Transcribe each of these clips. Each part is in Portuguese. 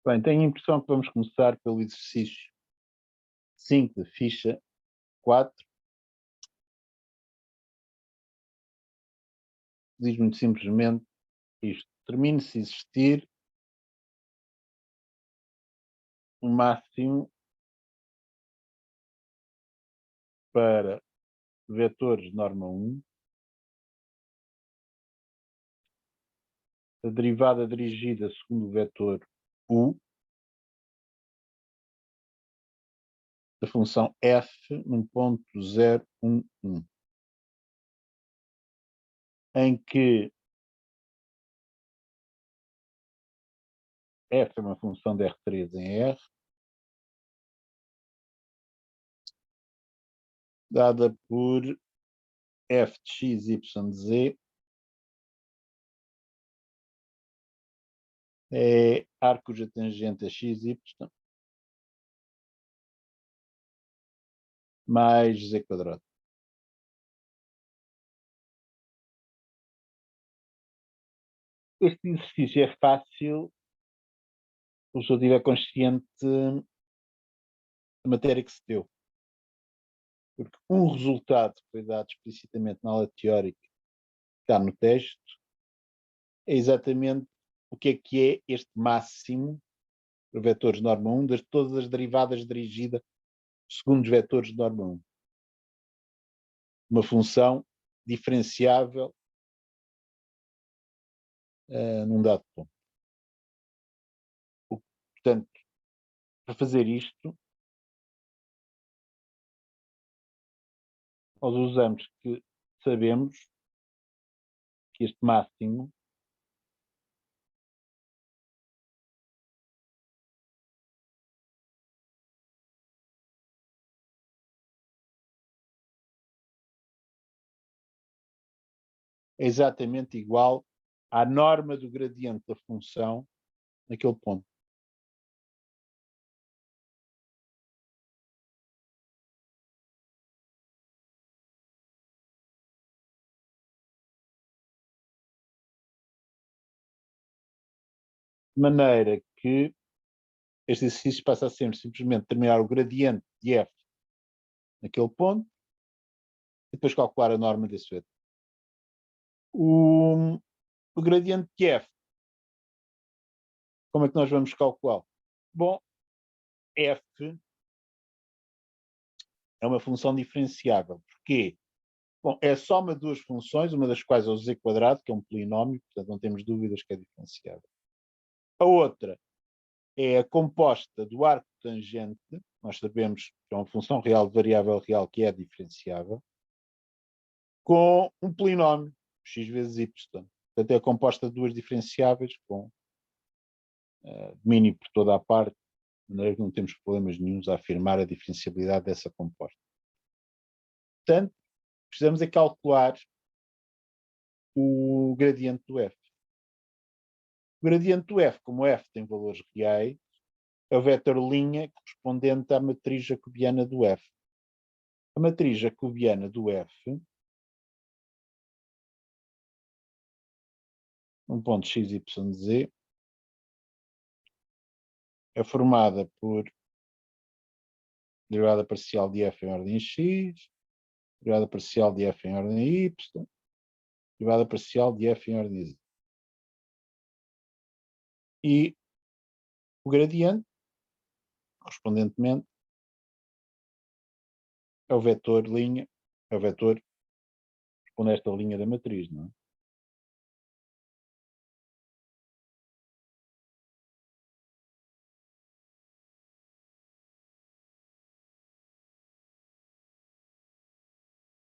Bem, tenho a impressão que vamos começar pelo exercício 5 da ficha 4. Diz muito simplesmente isto: determine se existir um máximo para vetores de norma 1, a derivada dirigida segundo o vetor U, da função f num ponto 0, 1, 1, em que f é uma função de R3 em R, dada por f de x, y, z, é ar cuja tangente é x, y, mais z quadrado. Este exercício é fácil se a pessoa estiver consciente da matéria que se deu. Porque um resultado que foi dado explicitamente na aula teórica, está no texto, é exatamente o que é este máximo para vetores de norma 1 de todas as derivadas dirigidas segundo os vetores de norma 1. Uma função diferenciável num dado ponto. Portanto, para fazer isto, nós usamos que sabemos que este máximo é exatamente igual à norma do gradiente da função naquele ponto. De maneira que este exercício passa a ser simplesmente determinar o gradiente de f naquele ponto e depois calcular a norma desse vetor. O gradiente de f, como é que nós vamos calculá-lo? Bom, f é uma função diferenciável. Porquê? Bom, é a soma de duas funções, uma das quais é o z quadrado, que é um polinómio, portanto não temos dúvidas que é diferenciável. A outra é a composta do arco tangente, nós sabemos que é uma função real de variável real que é diferenciável, com um polinómio, x vezes y. Portanto, é composta de duas diferenciáveis com domínio por toda a parte, de maneira que não temos problemas nenhums a afirmar a diferenciabilidade dessa composta. Portanto, precisamos é calcular o gradiente do f. O gradiente do f, como f tem valores reais, é o vetor linha correspondente à matriz jacobiana do f. A matriz jacobiana do f, um ponto x, y, z, é formada por derivada parcial de f em ordem x, derivada parcial de f em ordem y, derivada parcial de f em ordem z. E o gradiente, correspondentemente, é o vetor linha, é o vetor corresponde a esta linha da matriz, não é?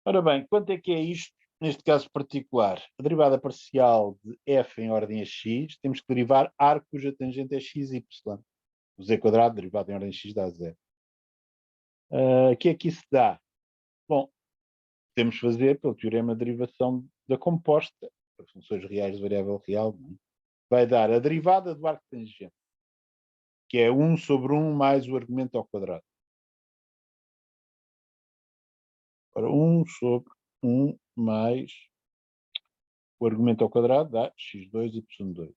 Ora bem, quanto é que é isto neste caso particular? A derivada parcial de f em ordem a x, temos que derivar ar cuja tangente é x, y. O z quadrado derivado em ordem a x dá zero. O que é que isso dá? Bom, temos que fazer pelo teorema de derivação da composta, para funções reais de variável real, não é? Vai dar a derivada do arco tangente, que é 1 sobre 1 mais o argumento ao quadrado. Ora, 1 sobre 1 mais o argumento ao quadrado dá x2, y2.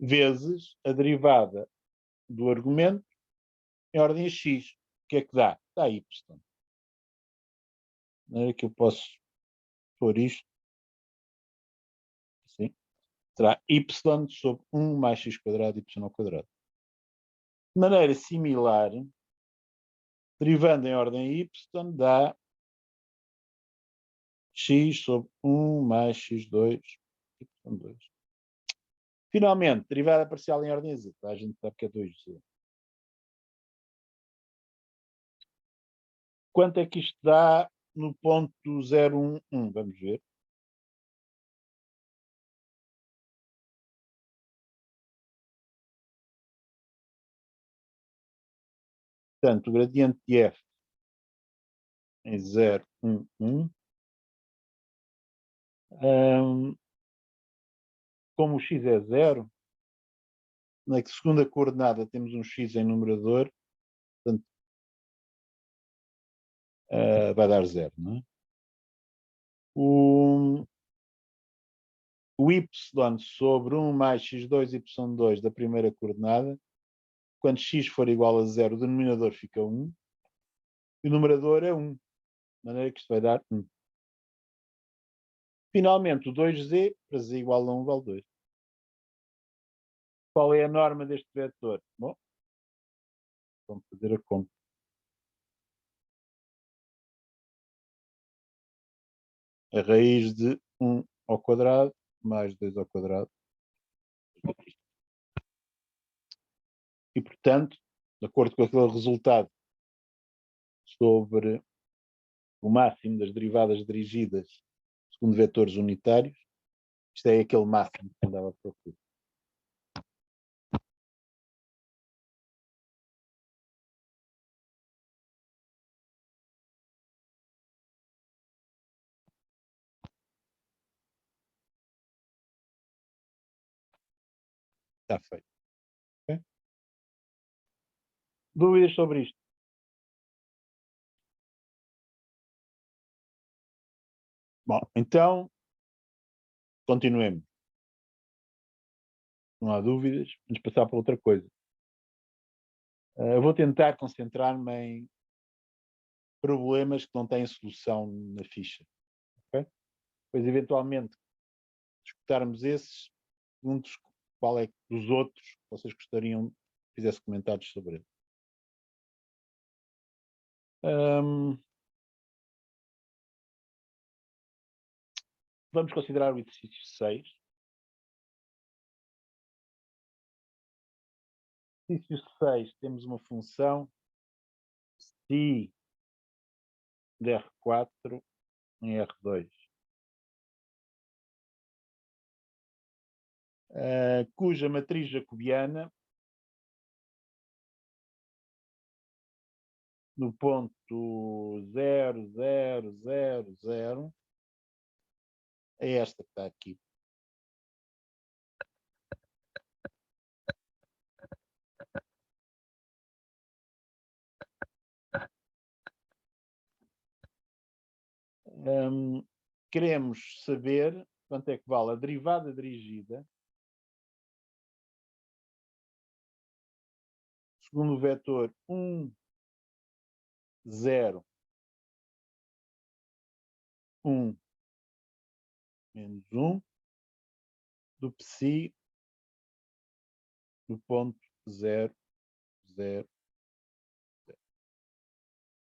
vezes a derivada do argumento em ordem a x. O que é que dá? Dá y. Não é que eu posso pôr isto assim. Será y sobre 1 mais x quadrado y ao quadrado. De maneira similar, derivando em ordem a y, dá x sobre 1 mais x2 y2. Finalmente, derivada parcial em ordem a z. A gente sabe que é 2z. Quanto é que isto dá no ponto 0,1,1? Vamos ver. Portanto, o gradiente de f em 0,1,1. Como o x é 0, na segunda coordenada temos um x em numerador, portanto, vai dar 0, não é? O y sobre 1 mais x2 y2 da primeira coordenada, quando x for igual a 0, o denominador fica 1 e o numerador é 1, de maneira que isto vai dar 1. Finalmente, o 2z, para z igual a 1, vale 2. Qual é a norma deste vetor? Bom, vamos fazer a conta. A raiz de 1 ao quadrado mais 2 ao quadrado. E, portanto, de acordo com aquele resultado sobre o máximo das derivadas dirigidas segundo vetores unitários, isto é aquele máximo que andava a procurar. Está feito. Okay? Dúvidas sobre isto? Bom, então, continuemos. Não há dúvidas, vamos passar para outra coisa. Eu vou tentar concentrar-me em problemas que não têm solução na ficha. Okay? Depois, eventualmente, discutirmos esses, juntos qual é dos outros que vocês gostariam que fizesse comentários sobre ele. Vamos considerar o exercício 6. Exercício 6, temos uma função π de R4 em R2, cuja matriz jacobiana no ponto 0, 0, 0, 0 é esta que está aqui. Queremos saber quanto é que vale a derivada dirigida segundo o vetor 1, 0, 1, menos 1 do psi do ponto 0, 0.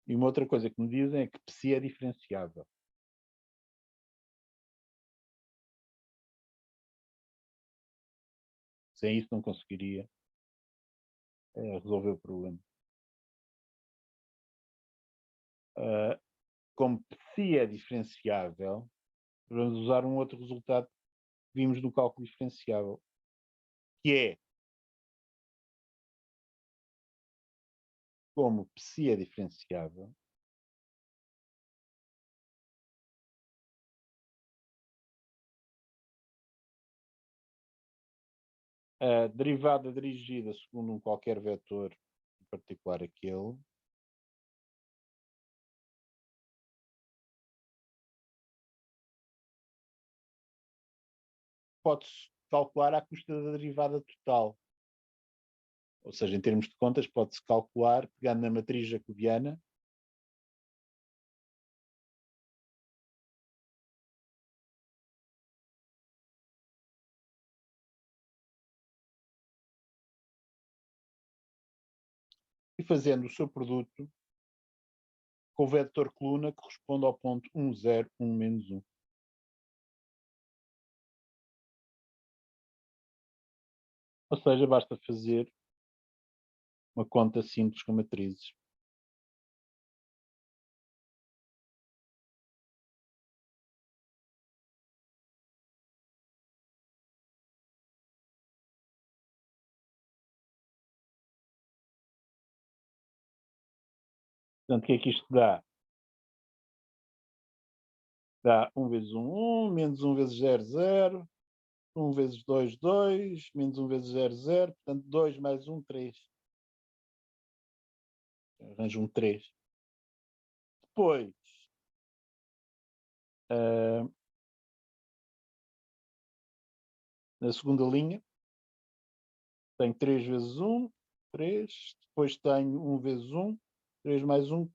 E uma outra coisa que me dizem é que psi é diferenciável. Sem isso não conseguiria resolver o problema. Como psi é diferenciável, vamos usar um outro resultado que vimos no cálculo diferenciável, que é, como psi é diferenciável, a derivada dirigida segundo um qualquer vetor, em particular aquele, pode-se calcular à custa da derivada total. Ou seja, em termos de contas, pode-se calcular, pegando na matriz jacobiana, e fazendo o seu produto com o vetor coluna que corresponde ao ponto 1, 0, 1, menos 1. Ou seja, basta fazer uma conta simples com matrizes. Portanto, o que é que isto dá? Dá 1 vezes 1, 1, menos 1 vezes 0, 0, 1 vezes 2, 2, menos 1 vezes 0, 0, portanto 2 mais 1, 3. Arranjo um 3. Depois, na segunda linha, tenho 3 vezes 1, 3. Depois tenho 1 vezes 1, 3 mais 1,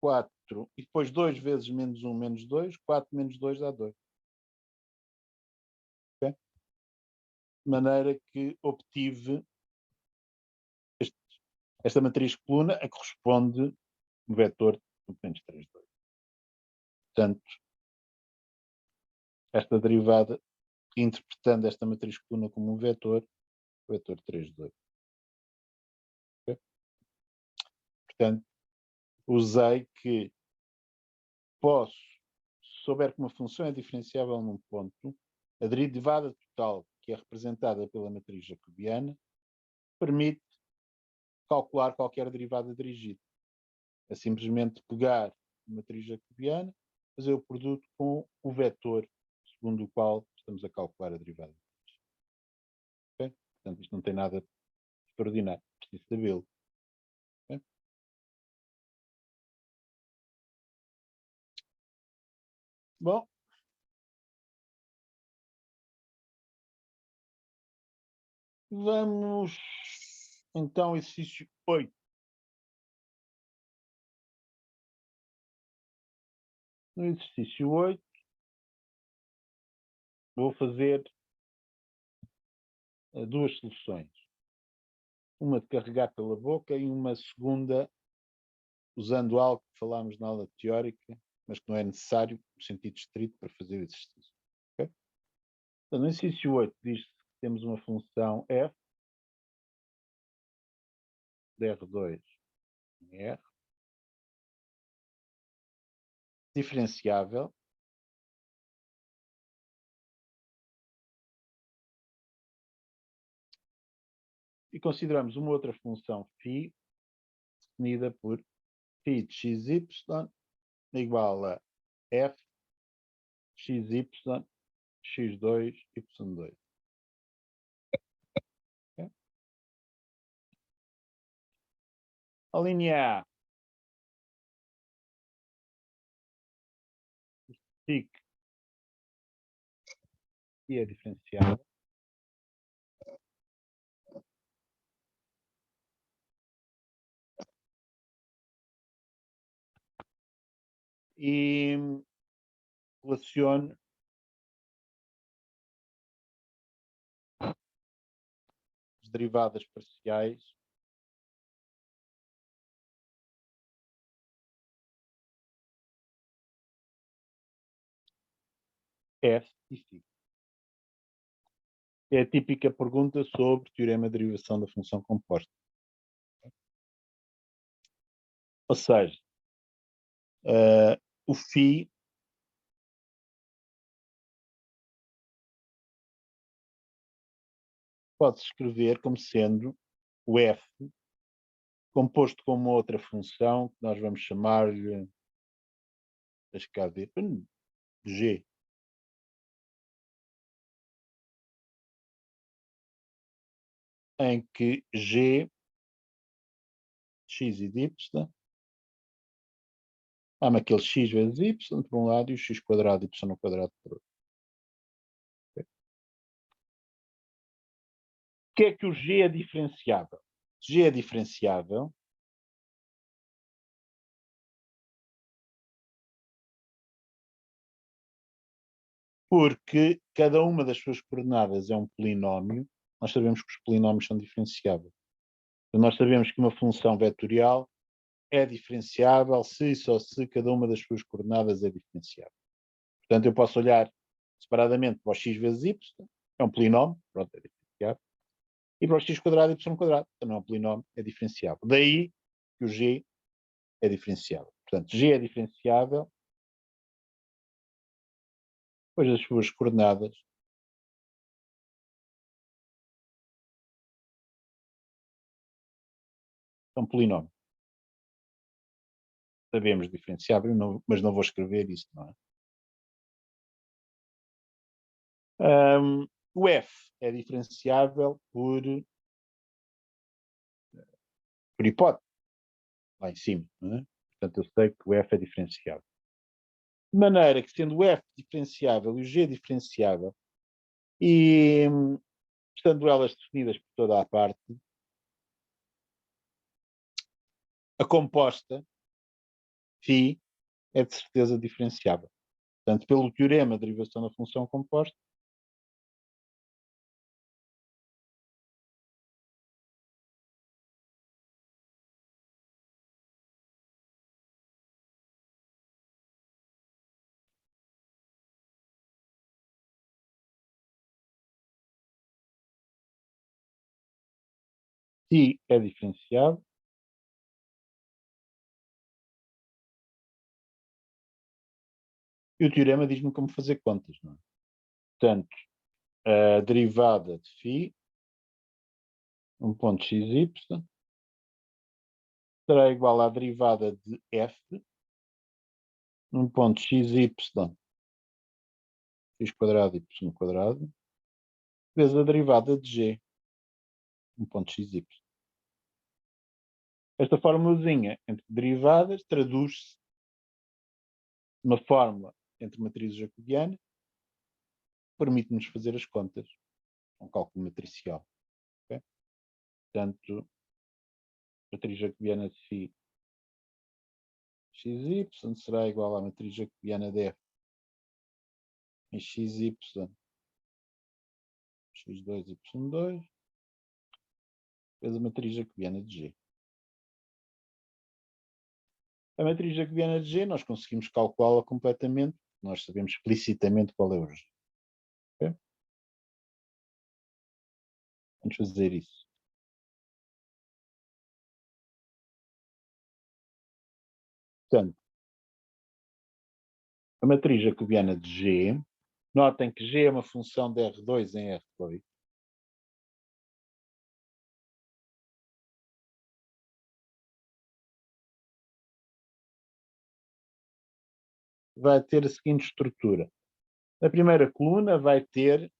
4. E depois 2 vezes menos 1, menos 2. 4 menos 2 dá 2. Okay? De maneira que obtive esta matriz coluna a que corresponde o vetor menos 3, 2. Portanto, esta derivada, interpretando esta matriz coluna como um vetor 3, 2. Okay? Portanto, usei que posso, se souber que uma função é diferenciável num ponto, a derivada total, que é representada pela matriz jacobiana, permite calcular qualquer derivada dirigida. É simplesmente pegar a matriz jacobiana, fazer o produto com o vetor segundo o qual estamos a calcular a derivada. Okay? Portanto, isto não tem nada de extraordinário. Preciso sabê-lo. Okay? Bom, vamos então ao exercício 8. No exercício 8, vou fazer duas soluções. Uma de carregar pela boca e uma segunda usando algo que falámos na aula teórica, mas que não é necessário no sentido estrito para fazer o exercício. Okay? Então, no exercício 8 diz que temos uma função f de R2 em R, diferenciável, e consideramos uma outra função φ definida por φ de xy igual a f xy x2 y2. Okay? A linha A fica e é diferenciável. E relacione as derivadas parciais f e φ. É a típica pergunta sobre teorema de derivação da função composta. Ou seja, o φ pode-se escrever como sendo o f composto com uma outra função que nós vamos chamar-lhe, deixa cá ver, g. Em que g, x e de y, há aquele x vezes y por um lado e o x quadrado y ao quadrado por outro. que é que o G é diferenciável? G é diferenciável porque cada uma das suas coordenadas é um polinómio. Nós sabemos que os polinómios são diferenciáveis. Então, nós sabemos que uma função vetorial é diferenciável se e só se cada uma das suas coordenadas é diferenciável. Portanto, eu posso olhar separadamente para o x vezes y, é um polinómio, pronto, é diferenciável. E para o x quadrado e y quadrado, também é um polinómio, é diferenciável. Daí que o g é diferenciável. Portanto, g é diferenciável, pois as suas coordenadas são polinómios. Sabemos diferenciável, mas não vou escrever isso, não é? O f é diferenciável por hipótese, lá em cima. Não é? Portanto, eu sei que o f é diferenciável. De maneira que, sendo o f diferenciável e o g diferenciável, e estando elas definidas por toda a parte, a composta φ é de certeza diferenciável. Portanto, pelo teorema de derivação da função composta, φ é diferenciável, e o teorema diz-me como fazer contas. Não é? Portanto, a derivada de φ, um ponto xy, será igual à derivada de f, um ponto xy, x quadrado, y quadrado, vezes a derivada de g, um ponto xy. Esta formulazinha entre derivadas traduz-se numa fórmula entre matrizes jacobianas, permite-nos fazer as contas, um cálculo matricial. Okay? Portanto, a matriz jacobiana de φ xy será igual à matriz jacobiana de f em xy x2, y2, vezes a matriz jacobiana de g. A matriz jacobiana de G nós conseguimos calculá-la completamente, nós sabemos explicitamente qual é o G. Okay? Vamos fazer isso. Portanto, a matriz jacobiana de G, notem que G é uma função de R2 em R2. Vai ter a seguinte estrutura. Na primeira coluna vai ter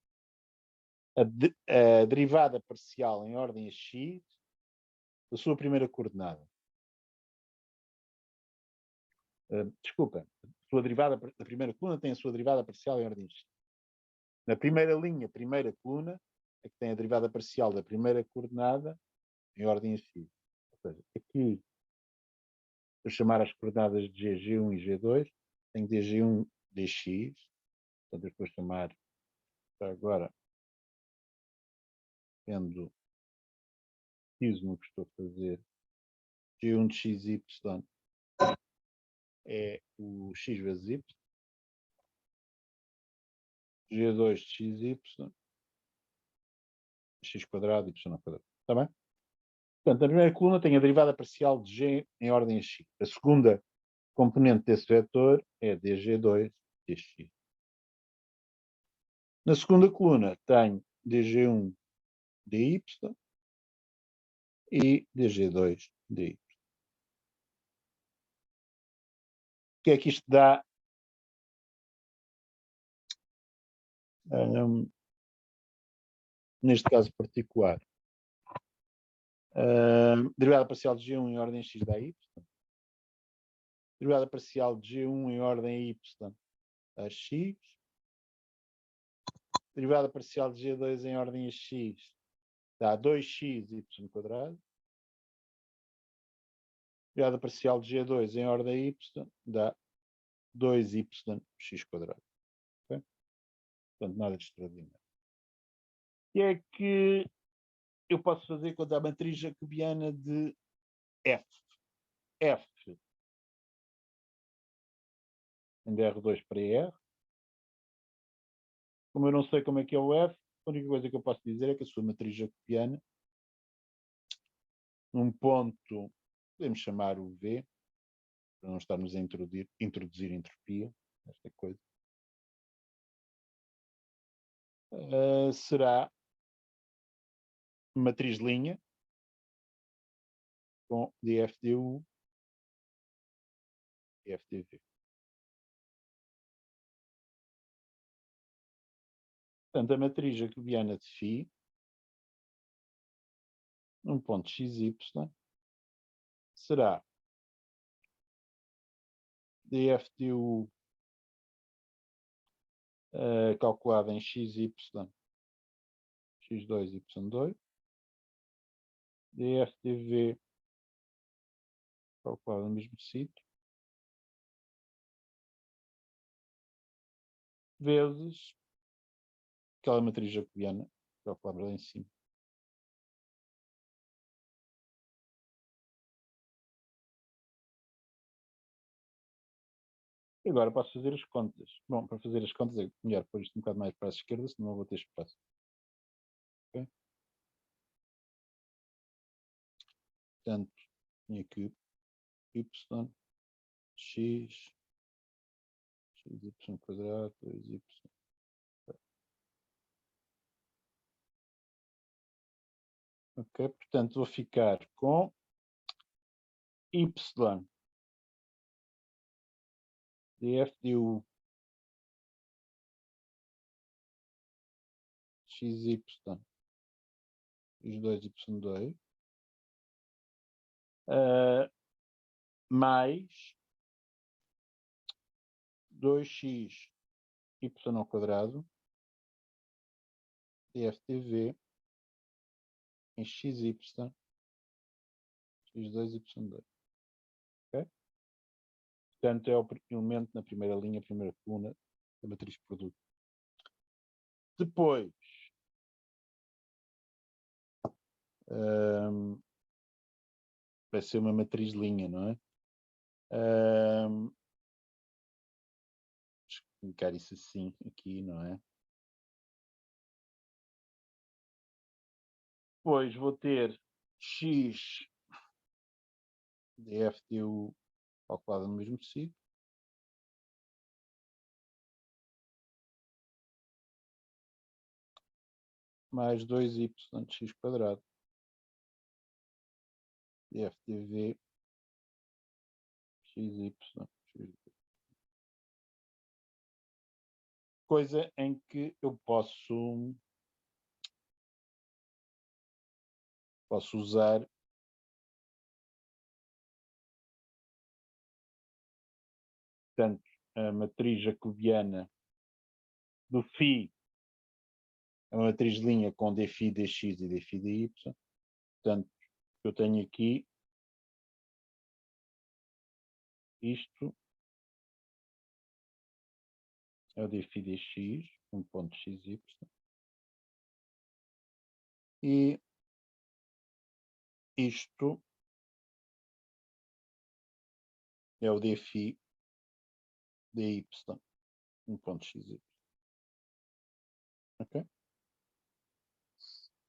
a derivada parcial em ordem a x da sua primeira coordenada. Desculpa, a sua derivada da primeira coluna tem a sua derivada parcial em ordem a x. Na primeira linha, primeira coluna, é que tem a derivada parcial da primeira coordenada em ordem a x. Ou seja, aqui, eu chamar as coordenadas de G, G1 e G2, tenho DG1, DX, portanto eu estou a chamar agora, tendo isso no que estou a fazer, G1 de XY é o X vezes Y, G2 de XY, X quadrado, Y quadrado. Está bem? Portanto, a primeira coluna tem a derivada parcial de G em ordem a X. A segunda componente desse vetor é dg2 dx. Na segunda coluna tenho dg1 dy e dg2 dy. O que é que isto dá? Neste caso particular. Derivada parcial de g1 em ordem x dá y. Derivada parcial de g1 em ordem y dá x. Derivada parcial de g2 em ordem a x dá 2xy². Derivada parcial de G2 em ordem y dá 2yx². Okay? Portanto, nada de extraordinário. O que é que eu posso fazer quanto à matriz jacobiana de F? F em R2 para R. Como eu não sei como é que é o F, a única coisa que eu posso dizer é que a sua matriz jacobiana, num ponto, podemos chamar o V, para não estarmos a introduzir entropia, esta coisa, será matriz linha com dFdu e FDV. Portanto, a matriz jacobiana de φ, num ponto xy, será dFdu calculada em xy, x2, y2, dFdV calculada no mesmo sítio, vezes aquela matriz jacobiana calculada lá em cima. E agora posso fazer as contas. Bom, para fazer as contas é melhor pôr isto um bocado mais para a esquerda, senão não vou ter espaço. Okay? Portanto, tenho aqui y, x, y², 2y. Ok, portanto vou ficar com y dFdu xy x2, y2 mais 2x y² dFdV em xy x2, y2. Okay? Portanto, é o elemento na primeira linha, primeira coluna da matriz produto. Depois, vai ser uma matriz linha, não é? Deixa eu colocar isso assim aqui, não é? Depois vou ter x dFdu calculado no mesmo sítio. Mais 2y de x² dFdV xy. Coisa em que eu posso usar tanto a matriz jacobiana do φ, a matriz linha com dφ dx e dφ dy. Portanto, eu tenho aqui isto é o dφ dx, um ponto xy, e isto é o dφ dy, um ponto xy. Ok?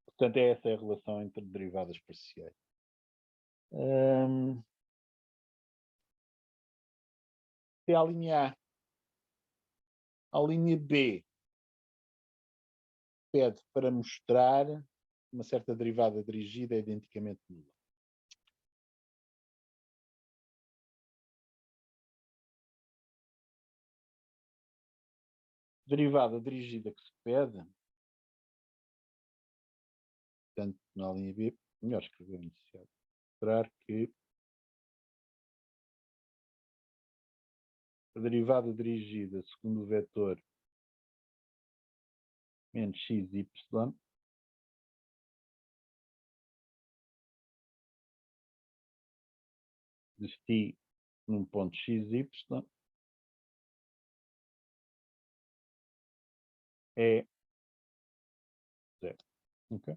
Portanto, essa é a relação entre derivadas parciais. É a linha A. A linha B pede para mostrar uma certa derivada dirigida é identicamente nula. Derivada dirigida que se pede, portanto, na linha B, melhor escrever iniciado, mostrar que a derivada dirigida segundo o vetor menos xy de φ num ponto x, y é zero. Ok?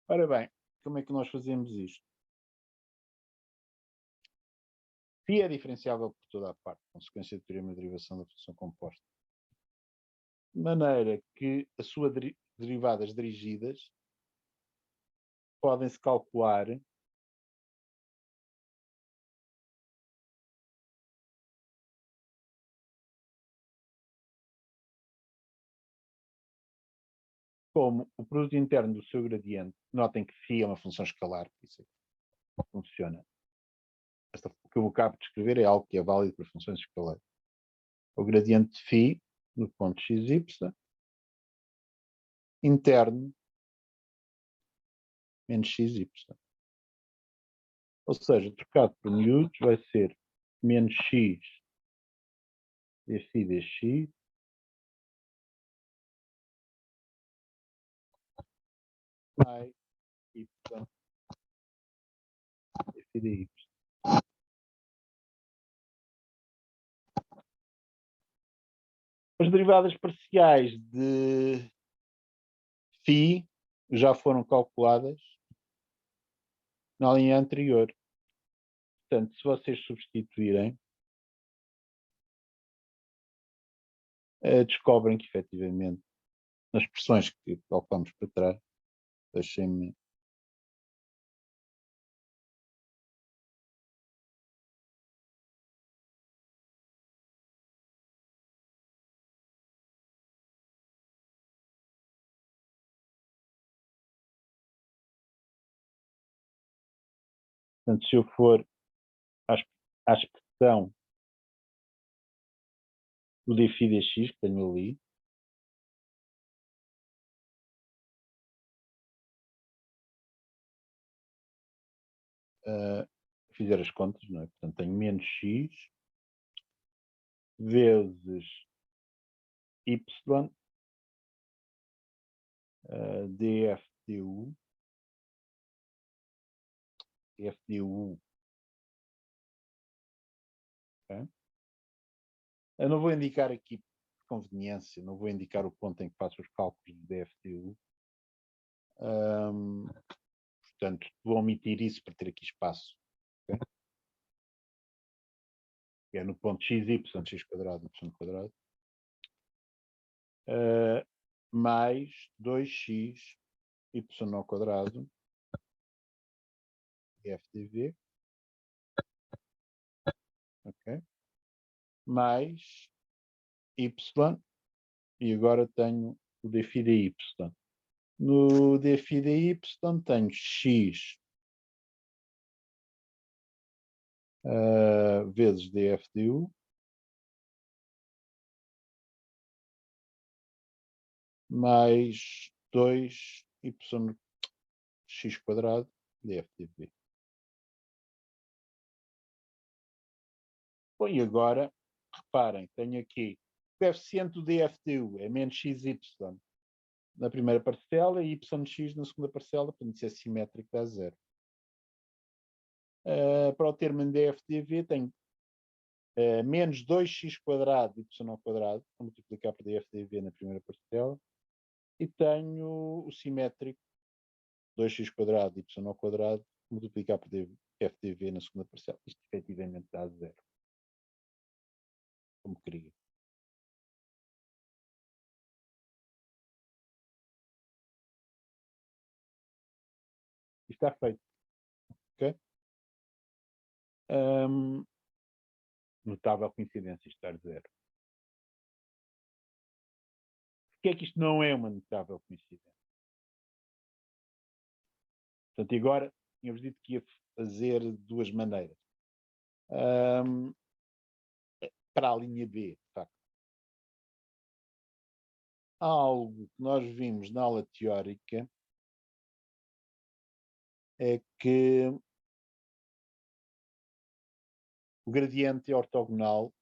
Ora bem, como é que nós fazemos isto? Φ é diferenciável por toda a parte, consequência do teorema de derivação da função composta. De maneira que as suas derivadas dirigidas podem-se calcular como o produto interno do seu gradiente. Notem que φ é uma função escalar, por isso é que funciona. O que eu acabo de escrever é algo que é válido para funções escalares. O gradiente de φ no ponto xy interno menos xy. Ou seja, trocado por miúdos vai ser menos x dφ dx mais y dφ dy. As derivadas parciais de φ já foram calculadas na linha anterior. Portanto, se vocês substituírem, descobrem que efetivamente nas expressões que calculamos para trás, deixem-me portanto, se eu for à expressão do dφ dx que tenho ali, fizer as contas, não é? Portanto, tenho menos x vezes y df du, okay? Eu não vou indicar aqui por conveniência, não vou indicar o ponto em que faço os cálculos de df du. Portanto, vou omitir isso para ter aqui espaço. Okay? Que é no ponto xy, x quadrado, y quadrado. Mais 2x y ao quadrado df dv, ok? Mais y, e agora tenho o dφ dy. No dφ dy tenho x vezes df du mais 2y x quadrado df dv. Bom, e agora, reparem, tenho aqui o coeficiente do df du é menos xy na primeira parcela e yx na segunda parcela, portanto isso é simétrico, dá zero. Para o termo em df dv tenho menos 2x quadrado y ao quadrado, vou multiplicar por df dv na primeira parcela, e tenho o simétrico 2x quadrado y ao quadrado, multiplicar por df dv na segunda parcela. Isto efetivamente dá zero. Como queria. Isto está feito. Ok? Notável coincidência estar zero. Porquê é que isto não é uma notável coincidência? Portanto, agora tínhamos dito que ia fazer de duas maneiras. Para a linha B, de facto. Algo que nós vimos na aula teórica é que o gradiente é ortogonal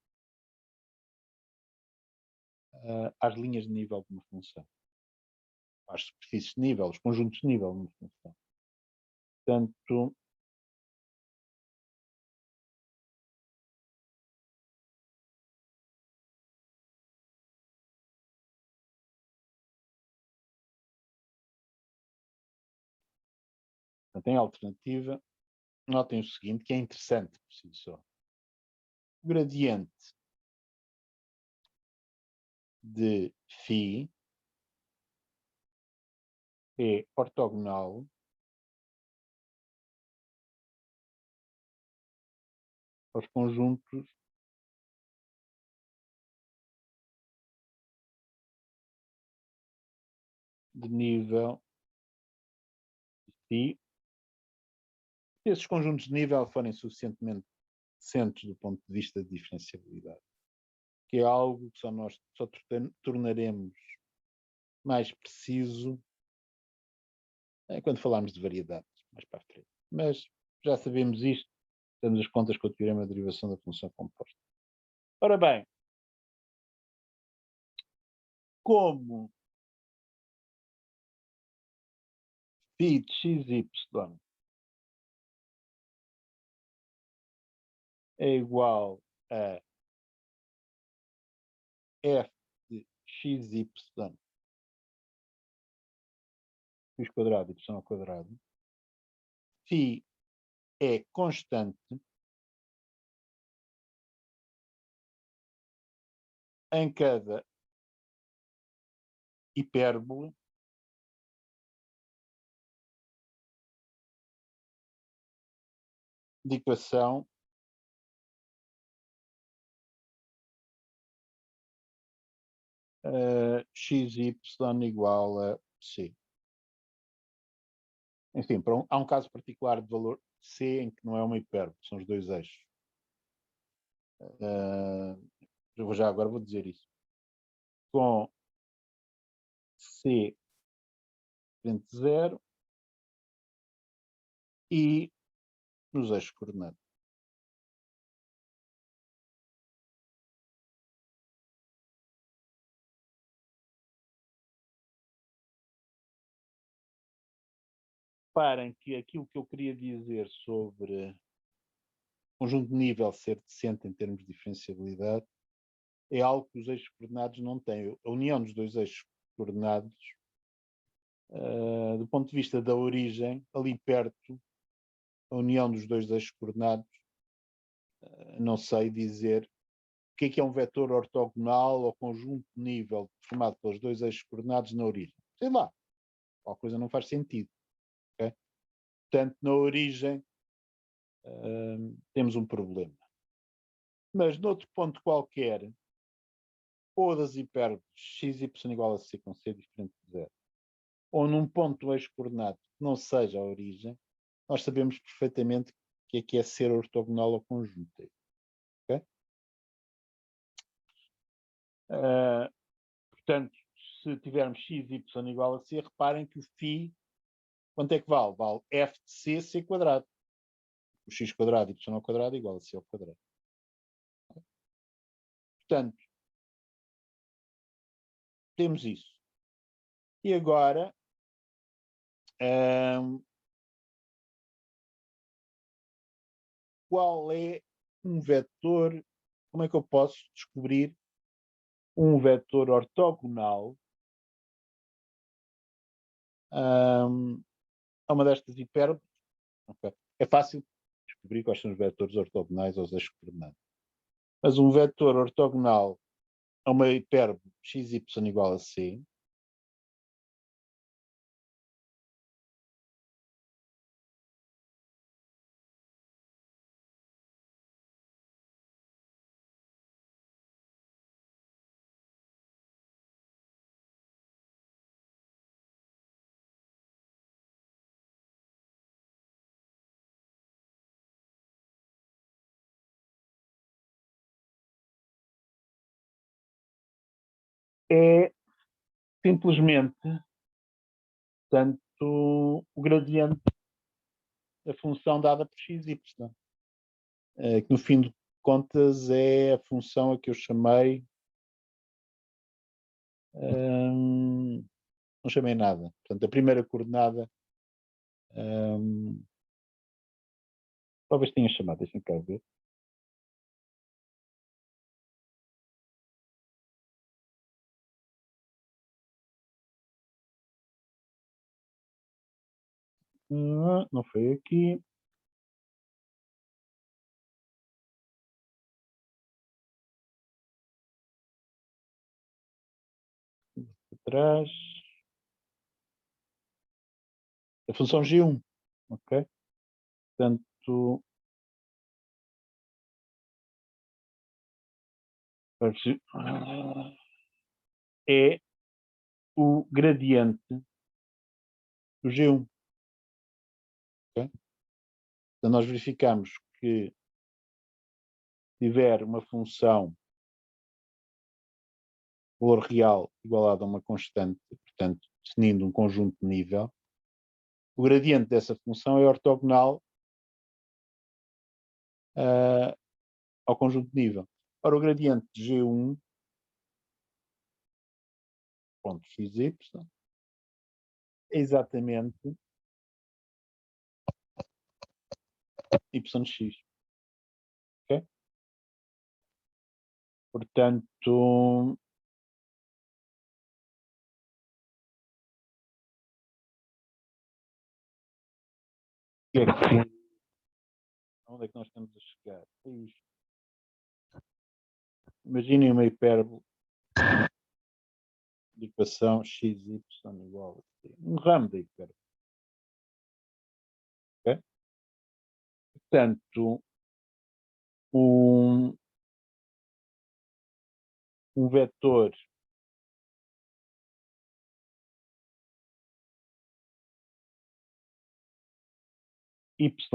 às linhas de nível de uma função, às superfícies de nível, os conjuntos de nível de uma função. Portanto, Portanto, em alternativa, notem o seguinte, que é interessante por si só. O gradiente de φ é ortogonal aos conjuntos de nível φ. Se esses conjuntos de nível forem suficientemente decentes do ponto de vista de diferenciabilidade, que é algo que nós só tornaremos mais preciso quando falarmos de variedades, mais para a frente. Mas já sabemos isto, temos as contas com o teorema de derivação da função composta. Ora bem, como φ de xy é igual a f de xy x quadrado y ao quadrado, φ é constante em cada hipérbole de equação xy igual a c. Enfim, há um caso particular de valor c em que não é uma hipérbole, são os dois eixos. Agora vou dizer isso. Com c frente de 0 e nos eixos coordenados. Reparem que aquilo que eu queria dizer sobre o conjunto de nível ser decente em termos de diferenciabilidade é algo que os eixos coordenados não têm. A união dos dois eixos coordenados, do ponto de vista da origem, ali perto, a união dos dois eixos coordenados, não sei dizer o que é um vetor ortogonal ou conjunto de nível formado pelos dois eixos coordenados na origem. Sei lá, qualquer coisa não faz sentido. Okay? Portanto, na origem temos um problema. Mas, noutro ponto qualquer, ou das hipérboles xy igual a c com c diferente de zero, ou num ponto do eixo coordenado que não seja a origem, nós sabemos perfeitamente o que é ser ortogonal ao conjunto. Okay? Portanto, se tivermos xy igual a c, reparem que o φ, quanto é que vale? Vale f de c, c quadrado. O x quadrado y ao quadrado é igual a c ao quadrado. Portanto, temos isso. E agora, qual é um vetor? Como é que eu posso descobrir um vetor ortogonal a uma destas hipérboles? Okay. É fácil descobrir quais são os vetores ortogonais aos eixos coordenados. Mas um vetor ortogonal a uma hipérbole xy igual a c é simplesmente, portanto, o gradiente da função dada por xy, que no fim de contas é a função a que eu chamei, não chamei nada. Portanto, a primeira coordenada, talvez tenha chamado, deixem cá ver. Não foi aqui. Atrás. A função G1. Ok? Portanto, é o gradiente do G1. Okay? Então nós verificamos que tiver uma função valor real igualado a uma constante, portanto, definindo um conjunto de nível, o gradiente dessa função é ortogonal ao conjunto de nível. Ora, o gradiente de G1, ponto xy, é exatamente yx. Okay? Portanto, onde é que nós estamos a chegar? É isto. Imaginem uma hipérbole de equação xy igual a c. Um ramo da hipérbole. Okay? Portanto, um vetor yx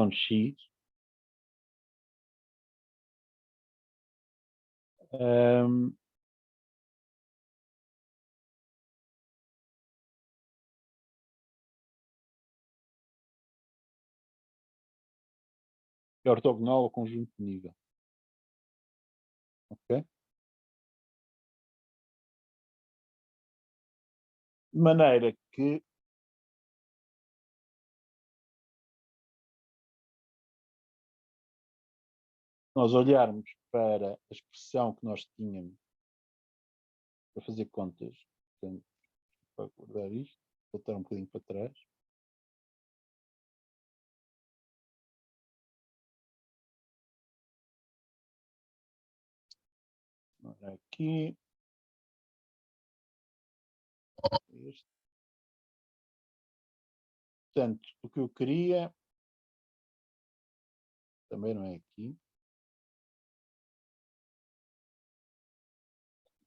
é ortogonal ao conjunto de nível. Okay? De maneira que nós olharmos para a expressão que nós tínhamos para fazer contas, portanto, para guardar isto, voltar um bocadinho para trás. Ora, aqui. Este. Portanto, o que eu queria também não é aqui.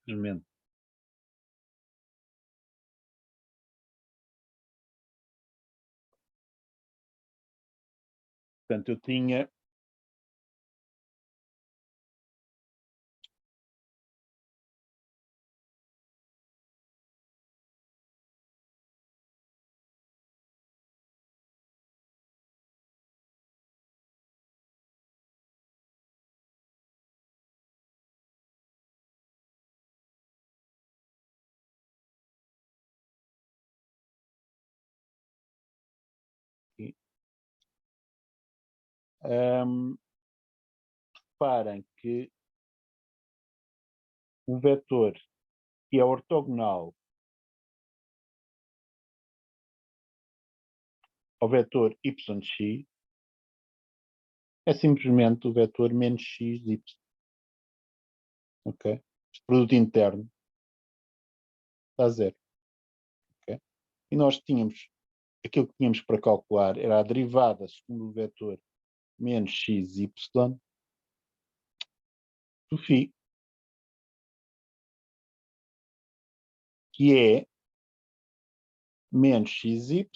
Simplesmente. Portanto, eu tinha aqui. Reparem que o vetor que é ortogonal ao vetor yx é simplesmente o vetor menos xy. Ok? Este produto interno está a zero. Okay? E nós tínhamos, aquilo que tínhamos para calcular era a derivada segundo o vetor menos xy do φ, que é menos xy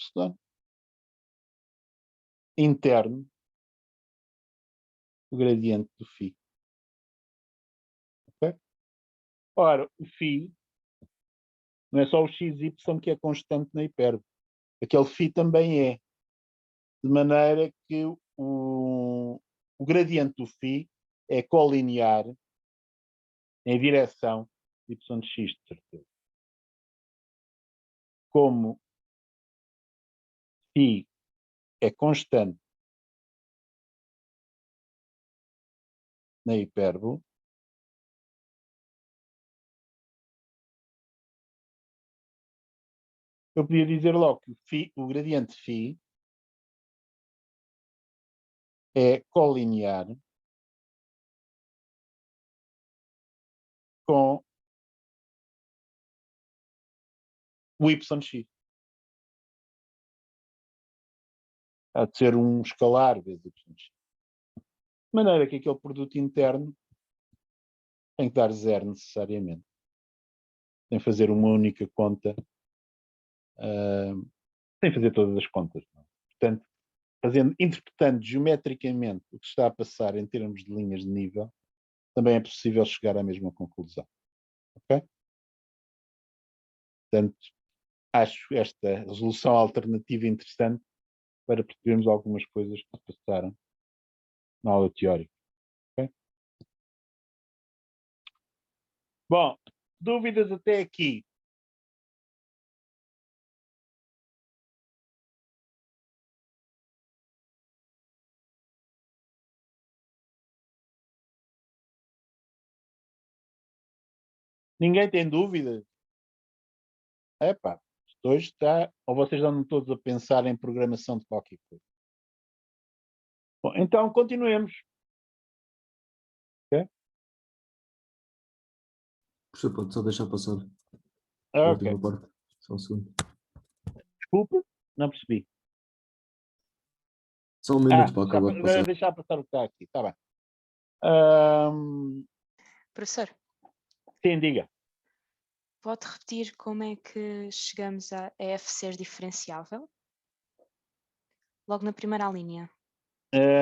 interno do gradiente do φ. Okay? Ora, o φ não é só o xy que é constante na hipérbole. Aquele φ também é. De maneira que o gradiente do φ é colinear em direção yx, de certeza. Como φ é constante na hipérbole, eu podia dizer logo que o gradiente φ é colinear com o YX. Há de ser um escalar vezes YX. De maneira que aquele produto interno tem que dar zero necessariamente. Tem que fazer uma única conta, sem fazer todas as contas. Não? Portanto, interpretando geometricamente o que está a passar em termos de linhas de nível, também é possível chegar à mesma conclusão. Ok? Portanto, acho esta resolução alternativa interessante para percebermos algumas coisas que se passaram na aula teórica. Okay? Bom, dúvidas até aqui? Ninguém tem dúvidas? Epá, hoje está. Ou vocês andam todos a pensar em programação de qualquer coisa? Bom, então continuemos. Okay? Professor, pode só deixar passar a Ok. última parte. Só um segundo. Desculpe, não percebi. Só um minuto para acabar de passar. Deixar passar o que está aqui, está bem. Professor, Sim, diga. pode repetir como é que chegamos a f ser diferenciável? Logo na primeira linha.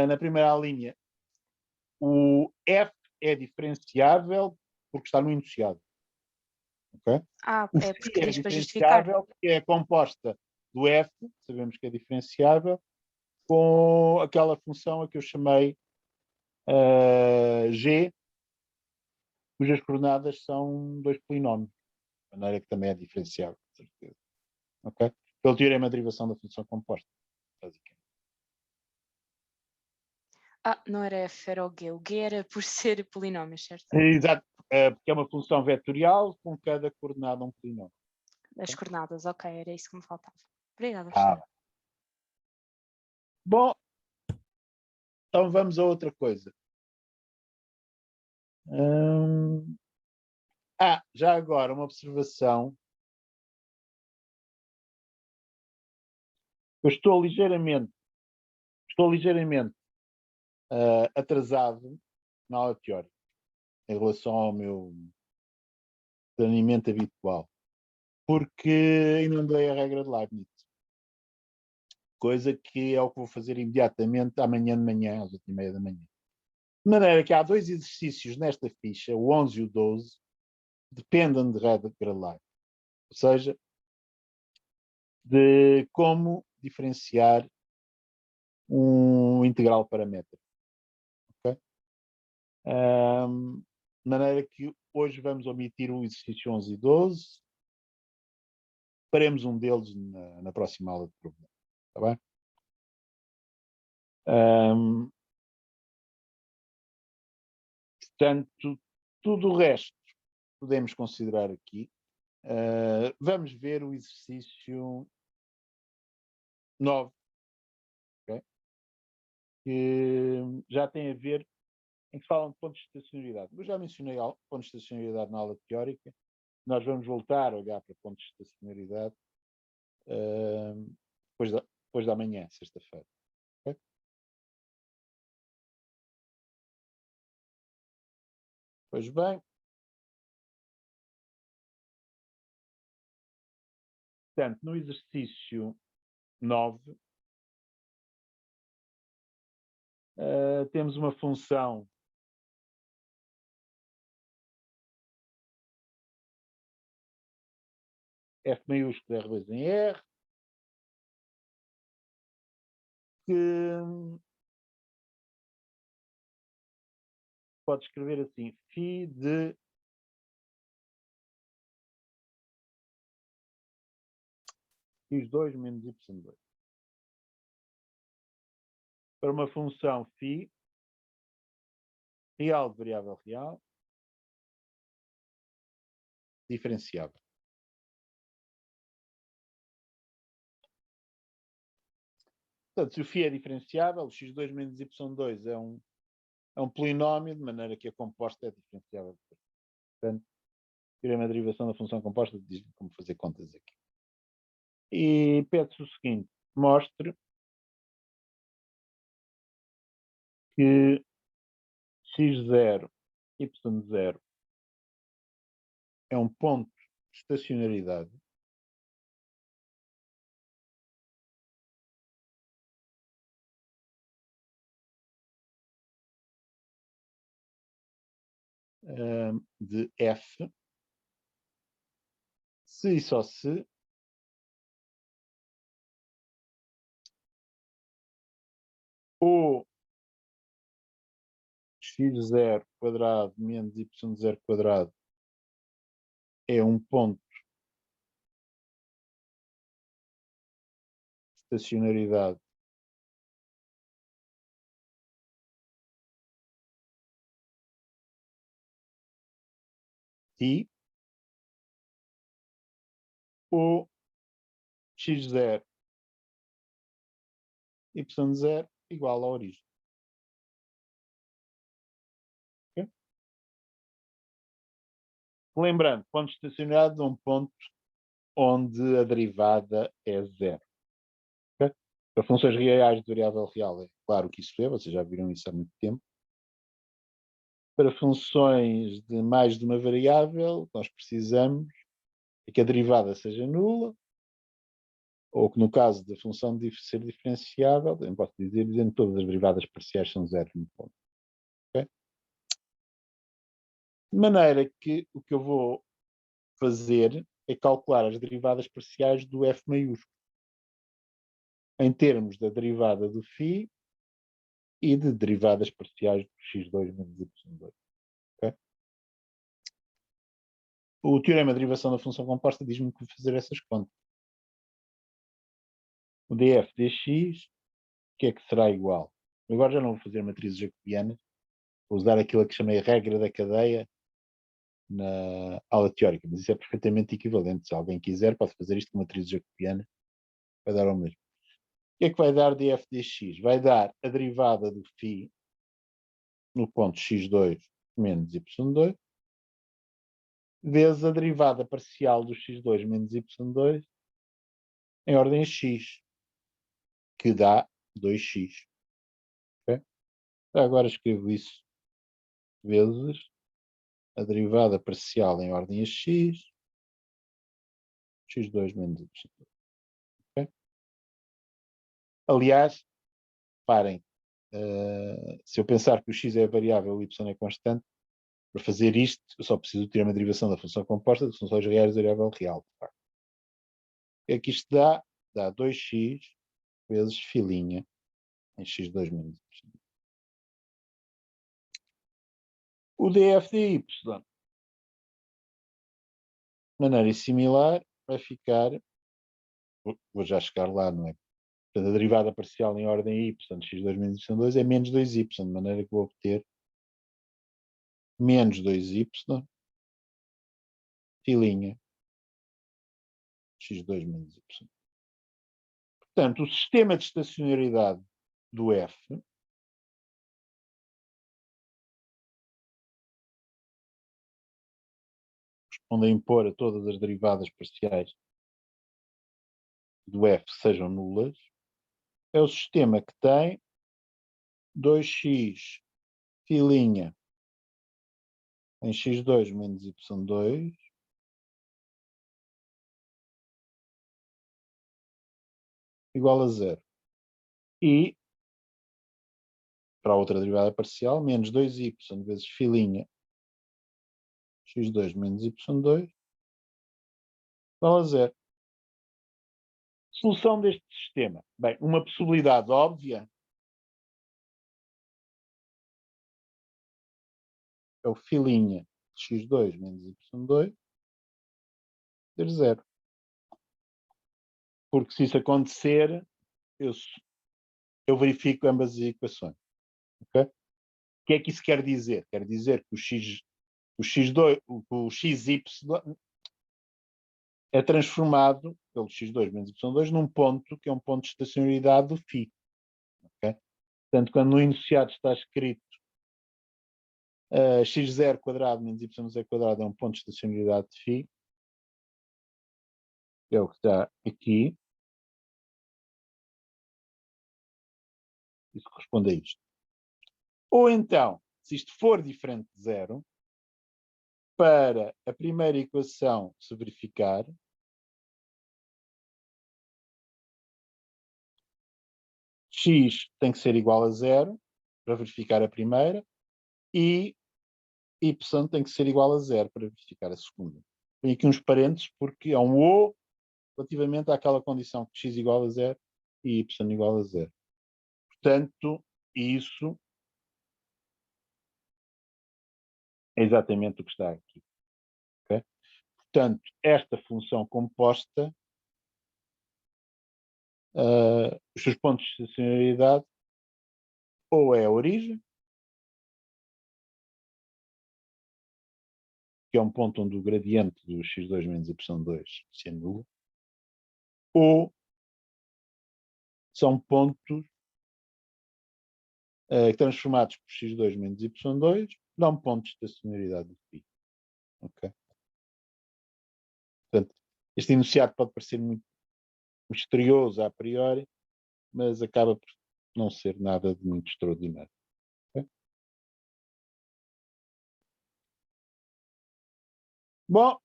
Na primeira linha, o F é diferenciável porque está no enunciado. Okay? Ah, O é phi porque é diz para justificar. diferenciável porque é composta do F, sabemos que é diferenciável, com aquela função a que eu chamei G, cujas coordenadas são dois polinómios, de maneira que também é diferenciável, com certeza. Okay? Pelo teorema de derivação da função composta, basicamente. Ah, não era f, era o G. O G era por ser polinómio, certo? Exato, porque é uma função vetorial com cada coordenada um polinómio. As coordenadas, ok, era isso que me faltava. Obrigada, Ah, professor. bom, então vamos a outra coisa. Já agora uma observação. Eu estou ligeiramente atrasado na aula teórica em relação ao meu treinamento habitual, porque ainda não dei a regra de Leibniz, coisa que é o que vou fazer imediatamente amanhã de manhã, às 8h30 da manhã. De maneira que há dois exercícios nesta ficha, o 11 e o 12, dependem de regra de Leibniz, ou seja, de como diferenciar um integral paramétrico. Okay? De maneira que hoje vamos omitir o exercício 11 e 12. Faremos um deles na próxima aula de problema. Está bem? Portanto, tudo o resto podemos considerar aqui. Vamos ver o exercício 9, okay? Que já tem a ver, em que falam de pontos de estacionalidade. Eu já mencionei pontos de estacionalidade na aula teórica. Nós vamos voltar a olhar para pontos de estacionalidade depois da manhã, sexta-feira. Okay? Pois bem. Portanto, no exercício 9, temos uma função F maiúsculo R2 em R, que pode escrever assim, φ de x2 menos y2. Para uma função φ real de variável real, diferenciável. Portanto, se o φ é diferenciável, o x2 menos y2 é um polinómio, de maneira que a composta é diferenciável. Portanto, teorema da derivação da função composta diz-me como fazer contas aqui. E pede-se o seguinte: mostre que x0, y0 é um ponto de estacionariedade de f, se e só se o x0 quadrado menos y0 quadrado é um ponto de estacionariedade e o x0 y0 igual à origem. Okay? Lembrando, ponto de estacionariedade é um ponto onde a derivada é zero. Okay? Para funções reais de variável real, é claro que isso é, vocês já viram isso há muito tempo. Para funções de mais de uma variável, nós precisamos de que a derivada seja nula, ou que no caso da função de ser diferenciável, eu posso dizer, dizendo que todas as derivadas parciais são zero no ponto. Okay? De maneira que o que eu vou fazer é calcular as derivadas parciais do f maiúsculo, em termos da derivada do φ e de derivadas parciais do x2 menos y2. Okay? O teorema de derivação da função composta diz-me que vou fazer essas contas. O df dx, o que é que será igual? Agora já não vou fazer matrizes jacobianas, vou usar aquilo que chamei a regra da cadeia na aula teórica, mas isso é perfeitamente equivalente. Se alguém quiser, pode fazer isto com matrizes jacobianas, vai dar ao mesmo. O que é que vai dar df dx? Vai dar a derivada do φ no ponto x2 menos y2, vezes a derivada parcial do x2 menos y2 em ordem a x, que dá 2x. Okay? Agora escrevo isso vezes a derivada parcial em ordem a x, x2 menos y2. Okay? Aliás, parem, se eu pensar que o x é variável e o y é constante, para fazer isto, eu só preciso ter uma derivação da função composta de funções reais da variável real. O que é que isto dá? Dá 2x vezes φ em x2 menos y. O df de y, de maneira similar, vai ficar, vou já chegar lá, não é? Portanto, a derivada parcial em ordem y de x2 menos y2 é menos 2y, de maneira que vou obter menos 2y φ x2 menos y. Portanto, o sistema de estacionariedade do f onde a impor a todas as derivadas parciais do f sejam nulas, é o sistema que tem 2x φ em x2 menos y2 igual a zero. E, para a outra derivada parcial, menos 2y vezes φ x2 menos y2 igual a zero. Solução deste sistema. Bem, uma possibilidade óbvia é o φ de x2 menos y2 ter zero. Porque se isso acontecer, eu verifico ambas as equações. Okay? O que é que isso quer dizer? Quer dizer que o xy é transformado pelo x2 menos y2 num ponto que é um ponto de estacionariedade do φ. Portanto, quando no enunciado está escrito x0 quadrado menos yz quadrado é um ponto de estacionalidade de φ, é o que está aqui. Isso corresponde a isto. Ou então, se isto for diferente de zero, para a primeira equação se verificar, x tem que ser igual a zero, para verificar a primeira, e y tem que ser igual a zero, para verificar a segunda. Tenho aqui uns parênteses, porque é um ou relativamente àquela condição que x igual a zero e y igual a zero. Portanto, isso é exatamente o que está aqui. Okay? Portanto, esta função composta, os seus pontos de estacionalidade, ou é a origem, que é um ponto onde o gradiente do x2 menos y2 se anula, ou são pontos transformados por x2 menos y2, dão pontos de estacionalidade de φ. Okay? Portanto, este enunciado pode parecer muito misterioso a priori, mas acaba por não ser nada de muito extraordinário. Okay? Bom,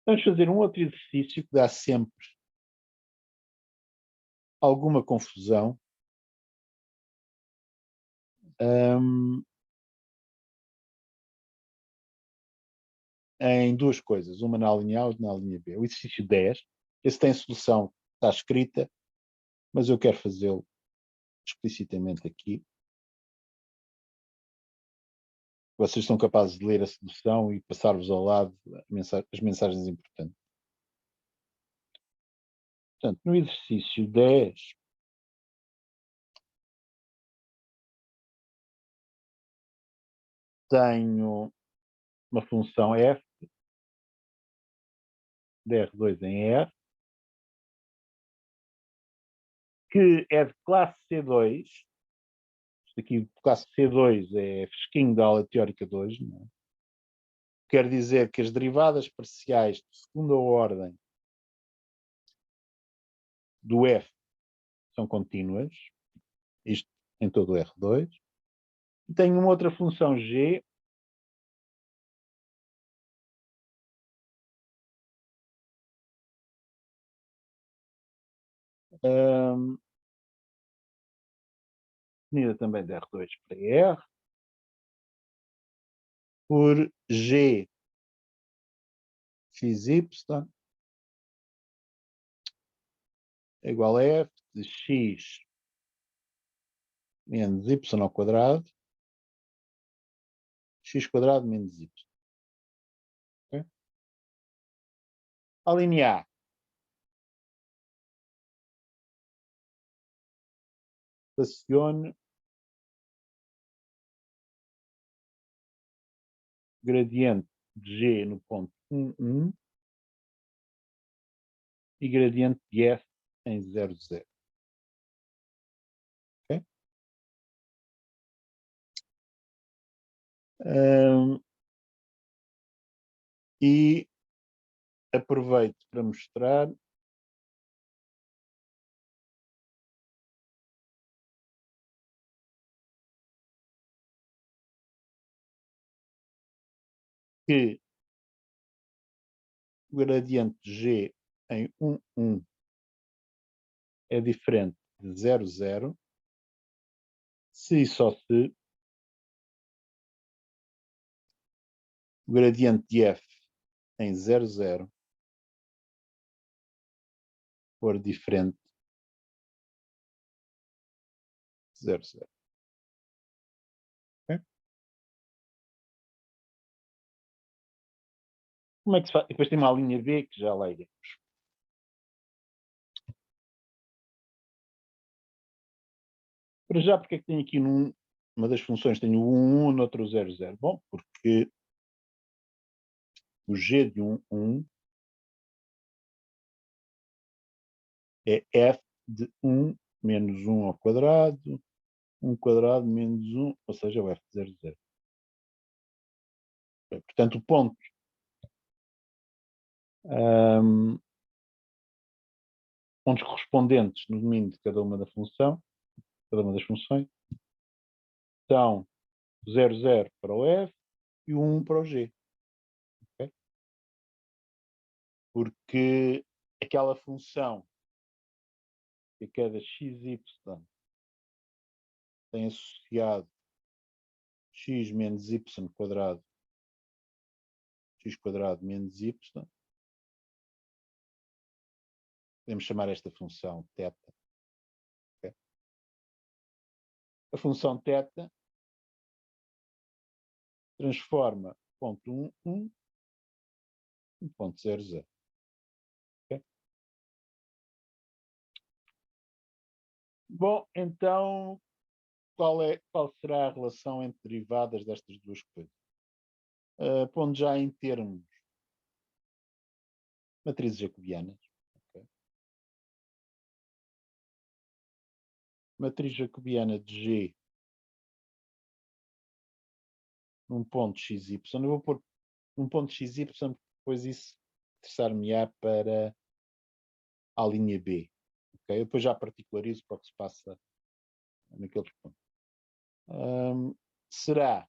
vamos fazer um outro exercício que dá sempre alguma confusão. Em duas coisas, uma na linha A e outra na linha B. O exercício 10, esse tem solução, está escrita, mas eu quero fazê-lo explicitamente aqui. Vocês são capazes de ler a solução e passar-vos ao lado as mensagens importantes. Portanto, no exercício 10, tenho uma função f de R2 em R, que é de classe C2. Isto aqui de classe C2 é fresquinho da aula teórica 2. Não é? Quer dizer que as derivadas parciais de segunda ordem do f são contínuas, isto em todo o R2. E tenho uma outra função g, definida também de R2 para R, por g xy é igual a f de x menos y ao quadrado, x quadrado menos y. Okay? A linha A. Estacione gradiente de g no ponto 1, 1 e gradiente de f em 0, 0. Okay? E aproveito para mostrar que o gradiente de g em 1, 1 é diferente de 0, 0, se e só se o gradiente de f em 0, 0 for diferente de 0, 0. Okay? Como é que se faz? E depois tem uma linha B que já lá iremos. Para já, porque é que tenho aqui uma das funções, tenho o 1, 1, noutro 0, 0? Bom, porque o g de 1, 1 é f de 1 menos 1 ao quadrado, 1 quadrado menos 1, ou seja, o f de 0, 0. Portanto, o ponto pontos correspondentes no domínio de cada uma das funções, são 0, 0 para o f e o 1 para o g. Okay? Porque aquela função que a cada xy tem associado x menos y quadrado, x quadrado menos y, podemos chamar esta função θ. Okay? A função θ transforma ponto 1, 1 em ponto 0, 0. Okay? Bom, então, qual será a relação entre derivadas destas duas coisas? Pondo já em termos matrizes jacobianas. Okay? Matriz jacobiana de G num ponto xy. Eu vou pôr um ponto xy, depois isso interessar-me-á para a linha B. Okay? Eu depois já particularizo para o que se passa naqueles pontos. Será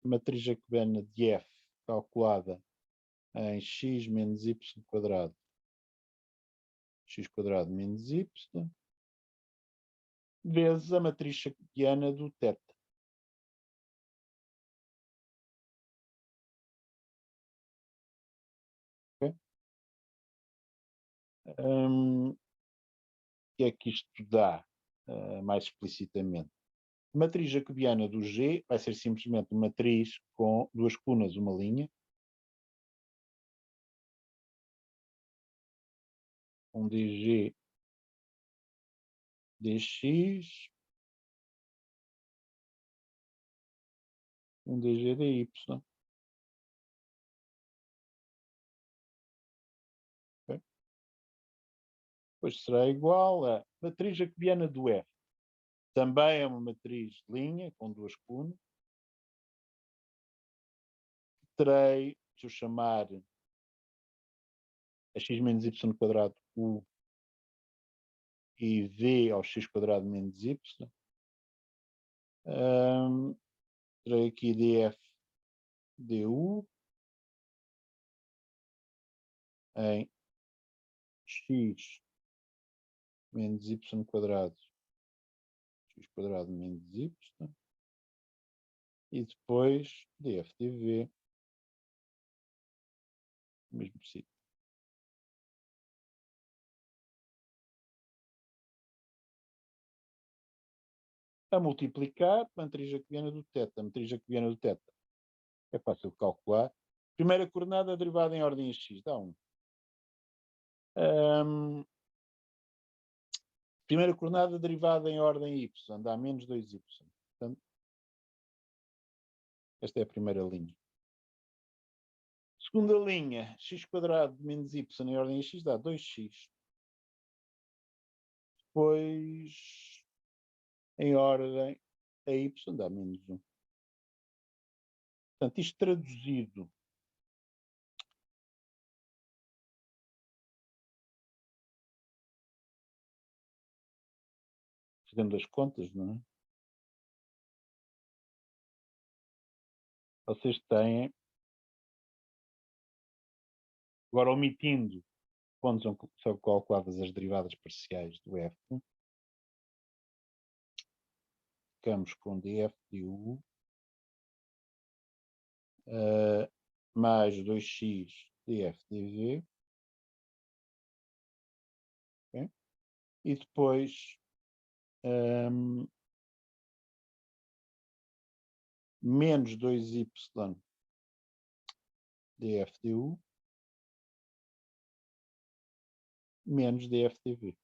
matriz jacobiana de F calculada em x menos y quadrado, x quadrado menos y, vezes a matriz jacobiana do θ. Okay? O que é que isto dá mais explicitamente? A matriz jacobiana do G vai ser simplesmente uma matriz com duas colunas, uma linha. Um dg dx, um dg dy. Okay? Depois será igual a matriz jacobiana do F. Também é uma matriz linha com duas colunas. Terei, se eu chamar a x menos y quadrado u e v ao x quadrado menos y. Terei aqui df du em x menos y quadrado, x quadrado menos y, e depois df dv, mesmo sítio. A multiplicar a matriz jacobiana do θ. A matriz jacobiana do θ é fácil de calcular. Primeira coordenada derivada em ordem x dá 1. Primeira coordenada derivada em ordem y dá menos 2y. Portanto, esta é a primeira linha. Segunda linha, x quadrado menos y em ordem x dá 2x. Depois, em ordem a y dá menos 1. Portanto, isto traduzido fazendo as contas, não é? Vocês têm, agora omitindo quando são calculadas as derivadas parciais do f, ficamos com df du mais 2x df dv, okay? E depois menos 2y df du menos df dv.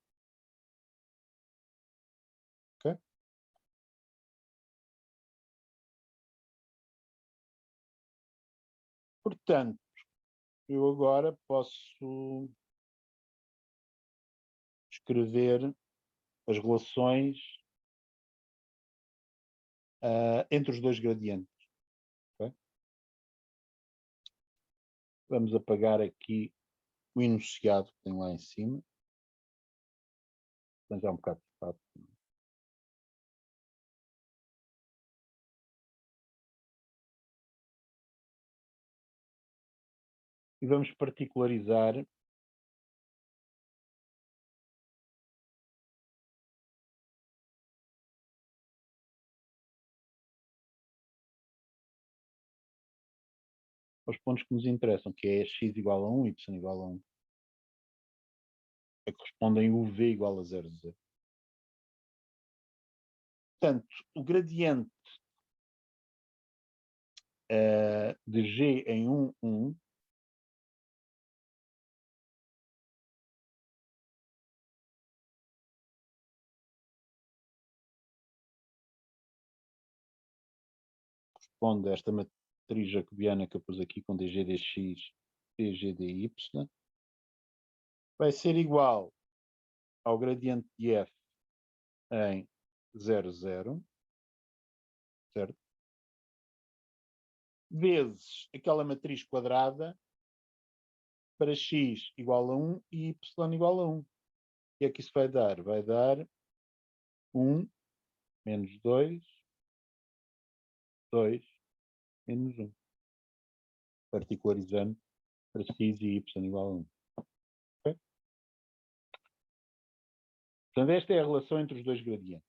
Okay? Portanto, eu agora posso escrever as relações entre os dois gradientes. Okay? Vamos apagar aqui o enunciado que tem lá em cima. Então já é um bocado fácil. E vamos particularizar os pontos que nos interessam, que é x igual a 1, y igual a 1. Que correspondem o v igual a 0, 0. Portanto, o gradiente de g em 1, 1 corresponde a esta matriz jacobiana que eu pus aqui com dg dx, dg dy, vai ser igual ao gradiente de f em 0, 0, certo? Vezes aquela matriz quadrada para x igual a 1 e y igual a 1. O que é que isso vai dar? Vai dar 1 menos 2, 2 menos 1. Particularizando para x e y igual a 1. Okay? Portanto, esta é a relação entre os dois gradientes.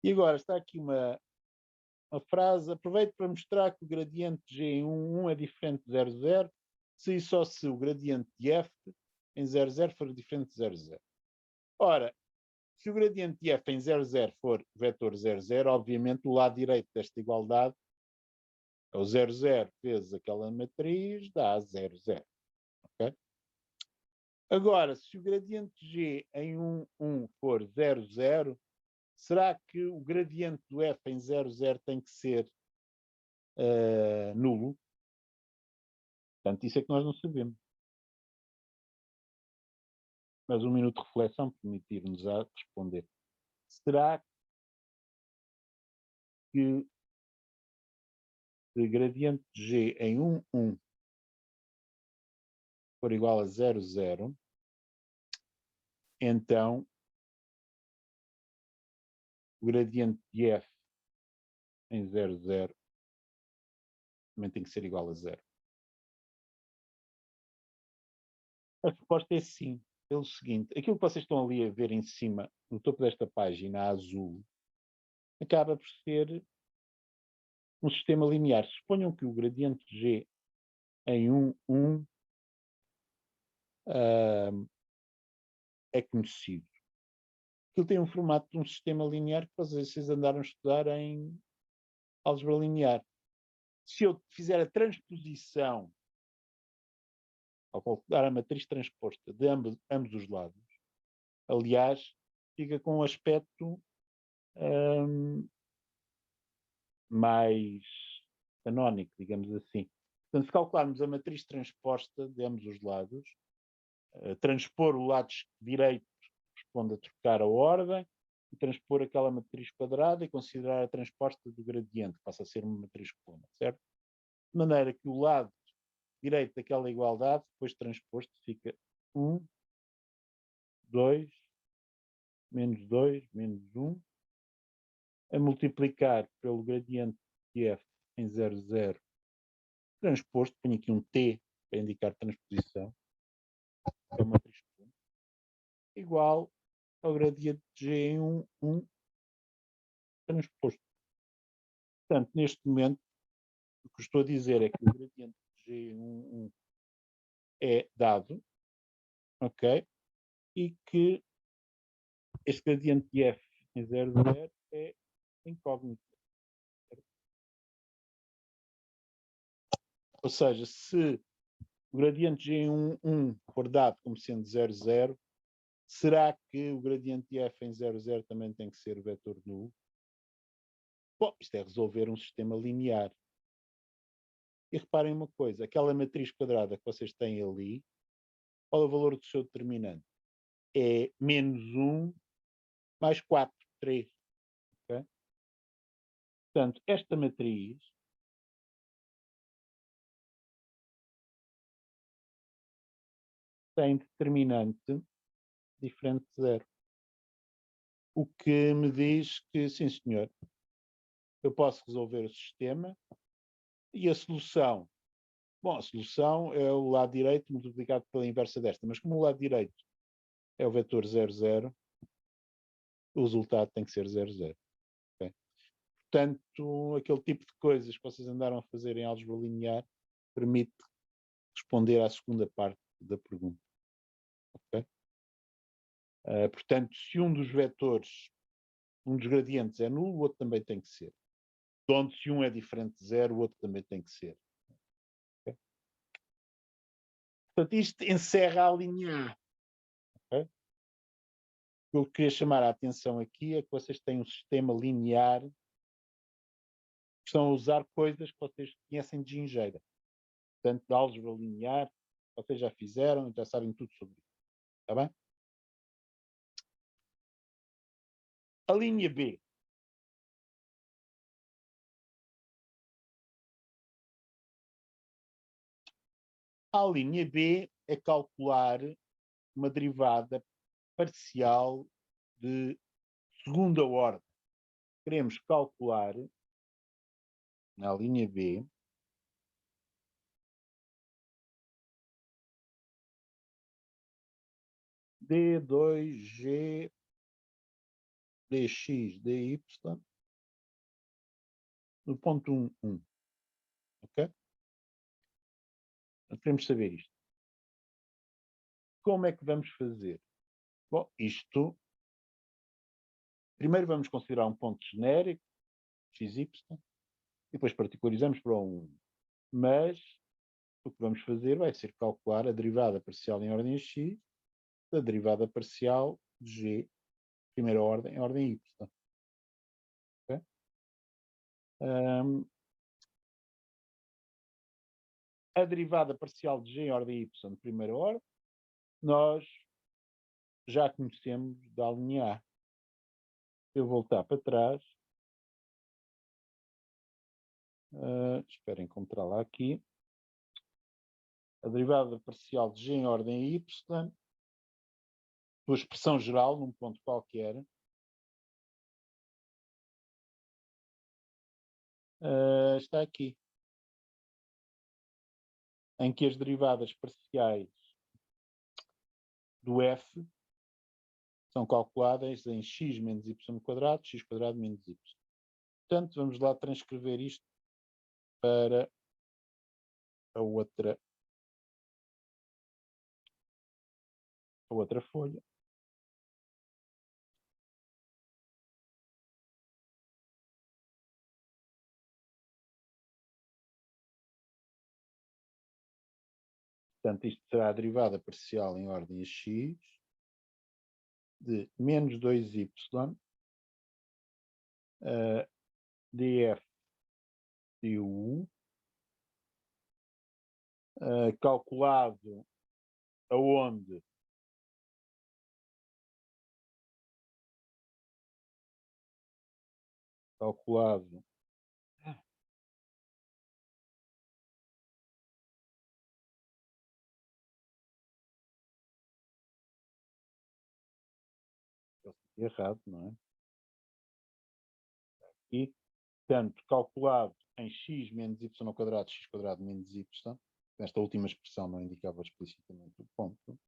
E agora está aqui uma frase. Aproveito para mostrar que o gradiente de g em 1, 1 é diferente de 0, 0, se e só se o gradiente de f em 0, 0 for diferente de 0, 0. Ora, se o gradiente de f em 0, 0 for vetor 0, 0, obviamente o lado direito desta igualdade é o 0, 0 vezes aquela matriz dá 0, 0. Okay? Agora, se o gradiente de g em 1, 1 for 0, 0, será que o gradiente do f em 0, 0 tem que ser nulo? Portanto, isso é que nós não sabemos. Mas um minuto de reflexão permitir-nos a responder. Será que o gradiente de g em 1, 1 for igual a 0, 0, então o gradiente de f em 0, 0 também tem que ser igual a 0? A resposta é sim, pelo seguinte: aquilo que vocês estão ali a ver em cima, no topo desta página azul, acaba por ser um sistema linear. Suponham que o gradiente de g em 1, 1 é conhecido. Aquilo tem um formato de um sistema linear que vocês andaram a estudar em álgebra linear. Se eu fizer a transposição, ao calcular a matriz transposta de ambos os lados, aliás, fica com um aspecto mais canónico, digamos assim. Portanto, se calcularmos a matriz transposta de ambos os lados, transpor o lado direito corresponde a trocar a ordem, e transpor aquela matriz quadrada e considerar a transposta do gradiente, que passa a ser uma matriz plana, certo? De maneira que o lado direito daquela igualdade, depois transposto, fica 1, 2, menos 2, menos 1, a multiplicar pelo gradiente de f em 0, 0, transposto, ponho aqui um T para indicar transposição, é uma matriz plana, igual ao gradiente de g em 1, 1, transposto. Portanto, neste momento, o que estou a dizer é que o gradiente de g em 1, 1 é dado, ok? E que este gradiente de f em 0, 0 é incógnito. Ou seja, se o gradiente g em 1, 1 for dado como sendo 0, 0, será que o gradiente de f em 0, 0 também tem que ser vetor nulo? Bom, isto é resolver um sistema linear. E reparem uma coisa, aquela matriz quadrada que vocês têm ali, qual é o valor do seu determinante? é menos 1 mais 4, 3. Okay? Portanto, esta matriz tem determinante diferente de 0. O que me diz que, sim senhor, eu posso resolver o sistema e a solução. Bom, a solução é o lado direito multiplicado pela inversa desta, mas como o lado direito é o vetor 0, 0, o resultado tem que ser 0, 0. Okay? Portanto, aquele tipo de coisas que vocês andaram a fazer em álgebra linear permite responder à segunda parte da pergunta. Okay? Portanto, se um dos vetores, um dos gradientes é nulo, o outro também tem que ser. De onde se um é diferente de 0, o outro também tem que ser. Okay? Portanto, isto encerra a linha A. Okay? O que eu queria chamar a atenção aqui é que vocês têm um sistema linear que estão a usar coisas que vocês conhecem de gingeira. Portanto, de álgebra linear, vocês já fizeram, já sabem tudo sobre isso. Está bem? A linha B. A linha B é calcular uma derivada parcial de segunda ordem. Queremos calcular, na linha B, d2g dx dy no ponto 1, 1. Ok? Queremos saber isto. Como é que vamos fazer? Bom, isto... Primeiro vamos considerar um ponto genérico, xy, e depois particularizamos para o 1. Mas o que vamos fazer vai ser calcular a derivada parcial em ordem x da derivada parcial de g, primeira ordem, em ordem y. Okay? A derivada parcial de g em ordem y de primeira ordem, nós já conhecemos da linha A. Eu vou voltar para trás. Espero encontrá-la aqui. A derivada parcial de g em ordem y, sua expressão geral, num ponto qualquer, está aqui. Em que as derivadas parciais do f são calculadas em x menos y quadrado, x quadrado menos y. Portanto, vamos lá transcrever isto para a outra folha. Portanto, isto será a derivada parcial em ordem a x de menos 2y df du calculado aonde? Calculado errado, não é? E, portanto, calculado em x menos y ao quadrado, x quadrado menos y, esta última expressão não indicava explicitamente o ponto.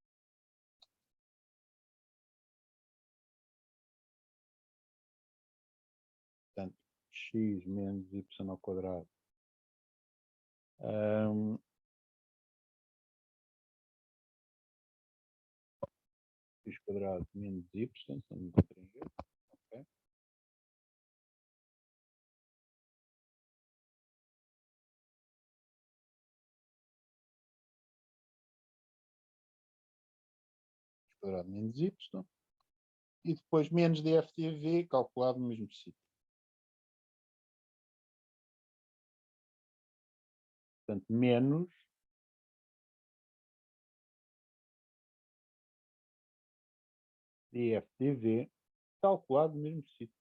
Portanto, x menos y ao quadrado x quadrado menos y, se não me encontrei em erro. Okay. X quadrado menos y. E depois menos df/dv calculado no mesmo sítio. Portanto, menos df/dv calculado no mesmo sítio.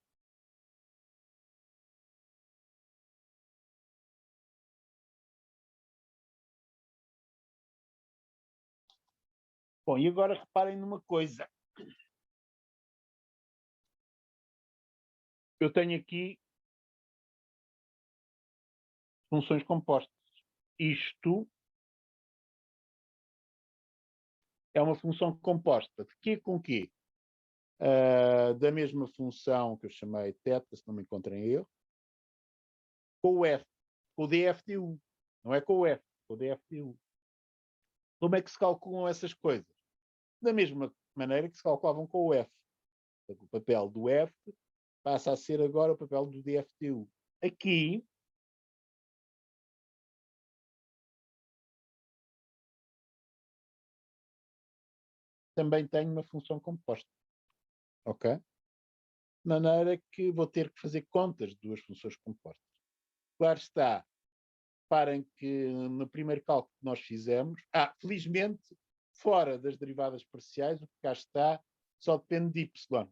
Bom, e agora reparem numa coisa. Eu tenho aqui funções compostas. Isto é uma função composta. De quê com quê? Da mesma função que eu chamei θ, se não me encontrem erro, com o f, com o df/du. Não é com o f, com o df/du. Como é que se calculam essas coisas? Da mesma maneira que se calculavam com o f. O papel do f passa a ser agora o papel do df/du. Aqui, também tenho uma função composta. Ok? De maneira que vou ter que fazer contas de duas funções compostas. Claro está, reparem que no primeiro cálculo que nós fizemos, felizmente, fora das derivadas parciais, o que cá está só depende de y.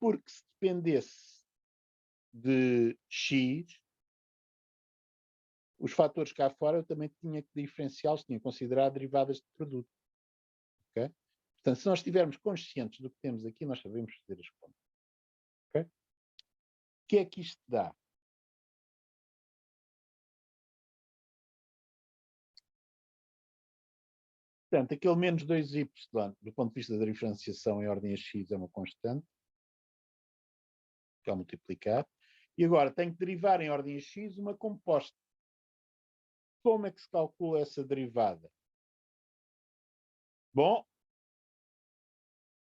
Porque se dependesse de x, os fatores cá fora eu também tinha que diferenciá-los, tinha que considerar derivadas de produto. Okay? Portanto, se nós estivermos conscientes do que temos aqui, nós sabemos fazer as contas. Okay? O que é que isto dá? Portanto, aquele menos 2y, do ponto de vista da diferenciação em ordem a x, é uma constante, que é multiplicar. E agora tenho que derivar em ordem a x uma composta. Como é que se calcula essa derivada? Bom,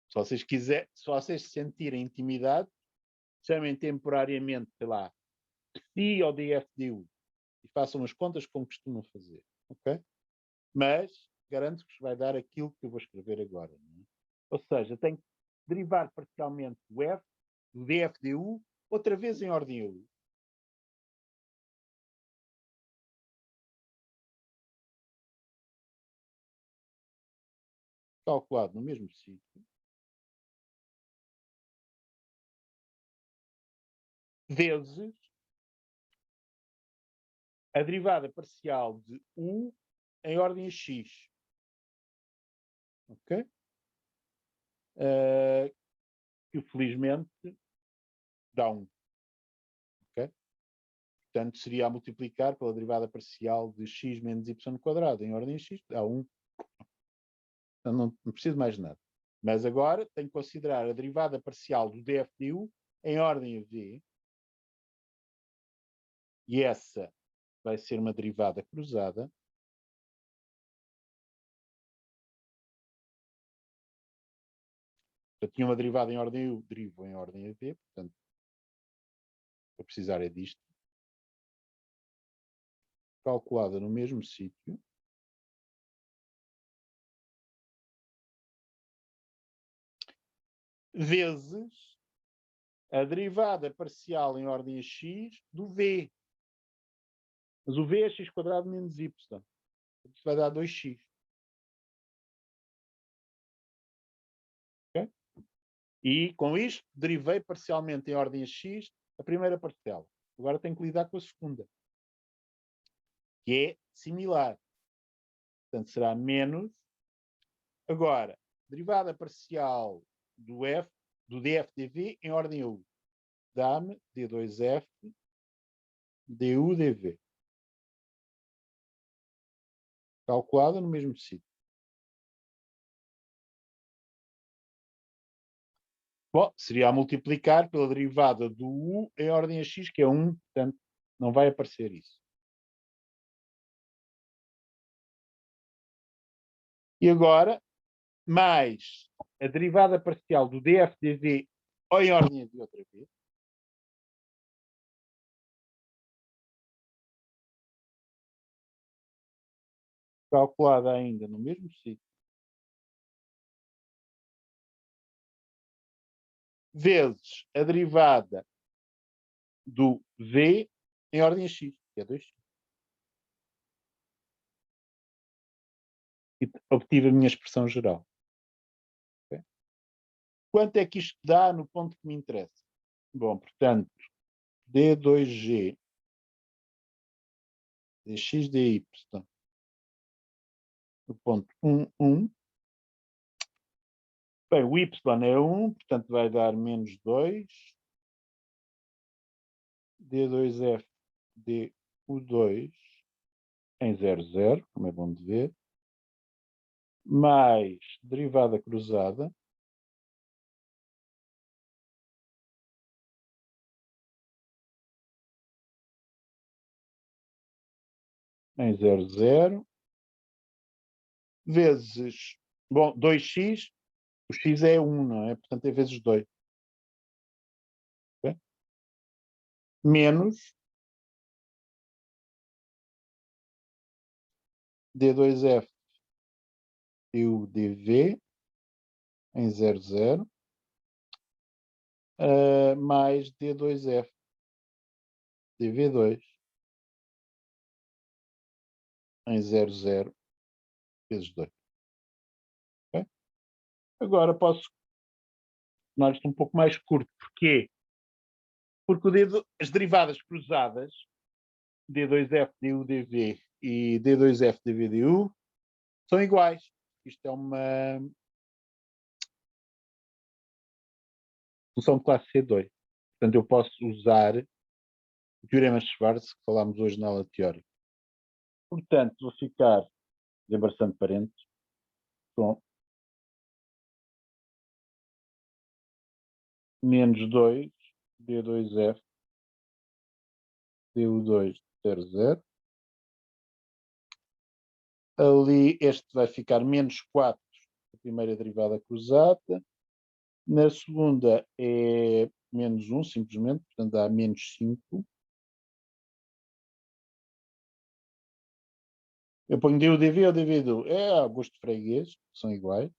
se vocês sentirem intimidade, chamem temporariamente, sei lá, phi ou df/du e façam as contas como costumam fazer. Ok? Mas garanto-vos que vai dar aquilo que eu vou escrever agora. Não é? Ou seja, tenho que derivar parcialmente o f do df/du outra vez em ordem a u. Calculado no mesmo sítio. Vezes a derivada parcial de u em ordem a x. Ok? Que felizmente dá 1. Ok? Portanto, seria a multiplicar pela derivada parcial de x menos y quadrado em ordem a x, dá 1. Então, não preciso mais nada. Mas agora tenho que considerar a derivada parcial do df/du em ordem a v. E essa vai ser uma derivada cruzada. Eu tinha uma derivada em ordem a u, derivo em ordem a v. Portanto, vou precisar é disto. Calculada no mesmo sítio. Vezes a derivada parcial em ordem a x do v. Mas o v é x quadrado menos y. Isso vai dar 2x. Okay? E com isto, derivei parcialmente em ordem a x a primeira parcela. Agora tenho que lidar com a segunda. Que é similar. Portanto, será menos. Agora, derivada parcial do f, do df/dv em ordem a u. Dá-me d2f du/dv. Calculada no mesmo sítio. Bom, seria a multiplicar pela derivada do u em ordem a x, que é 1, portanto, não vai aparecer isso. E agora, mais a derivada parcial do df/dv em ordem a v outra vez. Calculada ainda no mesmo sítio. Vezes a derivada do v em ordem a x, que é 2x. E obtive a minha expressão geral. quanto é que isto dá no ponto que me interessa? Bom, portanto, D2G, dx, dy, no ponto 1, 1. Bem, o y é 1, portanto vai dar menos 2. D2F, du2 em 0, 0, como é bom de ver, mais derivada cruzada, em 0, 0, vezes, bom, 2x, o x é 1, não é? Portanto é vezes 2. Okay? Menos D2F e o dv em 0, 0, mais D2F dv2 em 0, 0 vezes 2. Okay? Agora posso tornar isto um pouco mais curto. Porquê? Porque as derivadas cruzadas, D2F du dv e D2F dv du, são iguais. Isto é uma função de classe C2. Portanto, eu posso usar o teorema de Schwarz que falámos hoje na aula teórica. Portanto, vou ficar desembaraçando parênteses com menos 2 D2F du2 0, 0. Ali este vai ficar menos 4, a primeira derivada cruzada. Na segunda é menos 1, simplesmente, portanto dá menos 5. Eu ponho du dv ou dv du. É a gosto de freguês, são iguais.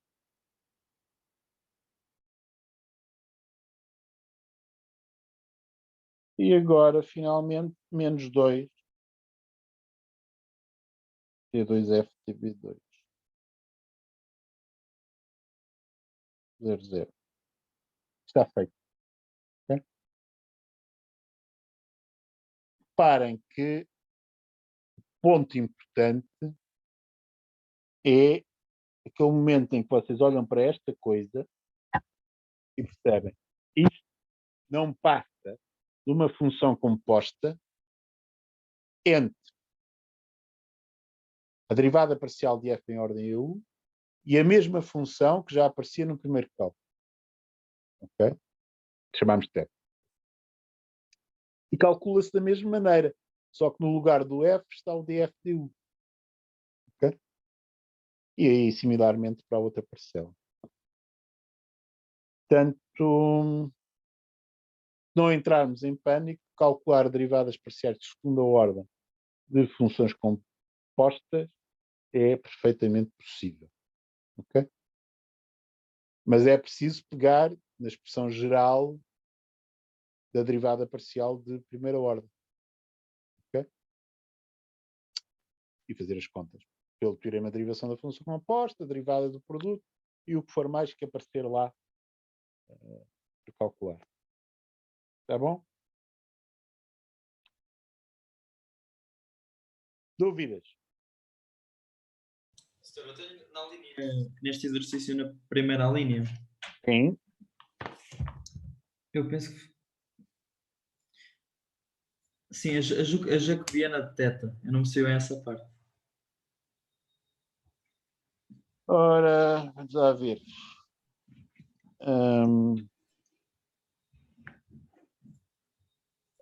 E agora, finalmente, menos 2 d2f dv2 0, 0. Está feito. Okay? Reparem que o ponto importante é aquele momento em que vocês olham para esta coisa e percebem isto não passa de uma função composta entre a derivada parcial de f em ordem EU e a mesma função que já aparecia no primeiro cálculo. Ok? Chamamos de TEP. E calcula-se da mesma maneira, só que no lugar do f está o df de U. Ok? E aí, similarmente, para a outra parcela. Portanto, não entrarmos em pânico, calcular derivadas parciais de segunda ordem de funções compostas é perfeitamente possível. Ok? Mas é preciso pegar na expressão geral da derivada parcial de primeira ordem. Ok? E fazer as contas. Pelo teorema de derivação da função composta, a derivada do produto e o que for mais que aparecer lá para calcular. Tá bom? Dúvidas? Eu tenho na linha, neste exercício na primeira linha. Sim. Eu penso que sim, a jacobiana de teta. Eu não me sei bem essa parte. Ora, vamos lá ver.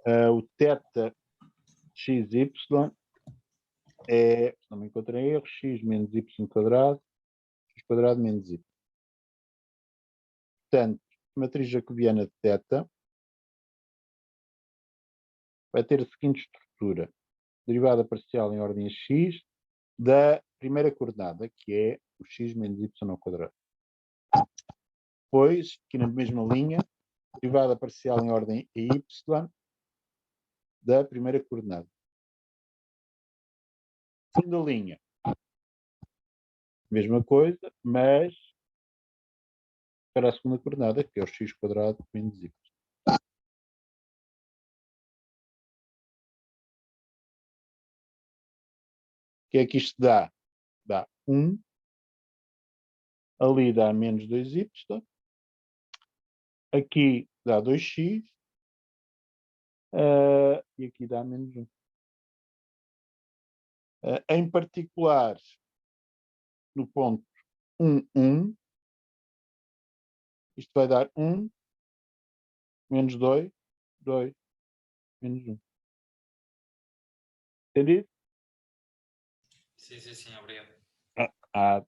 O θ xy é, não me encontrei erro, x menos y quadrado, x quadrado menos y. Portanto, a matriz jacobiana de θ vai ter a seguinte estrutura. Derivada parcial em ordem a x da primeira coordenada, que é o x menos y ao quadrado. Depois, aqui na mesma linha, derivada parcial em ordem a y da primeira coordenada. Segunda linha, mesma coisa, mas para a segunda coordenada, que é o x² menos y. O que é que isto dá? Dá 1. Ali dá menos 2y. Aqui dá 2x. E aqui dá menos 1. Em particular, no ponto 1, 1, isto vai dar 1, menos 2, 2, menos 1. Entendido? Sim, obrigado.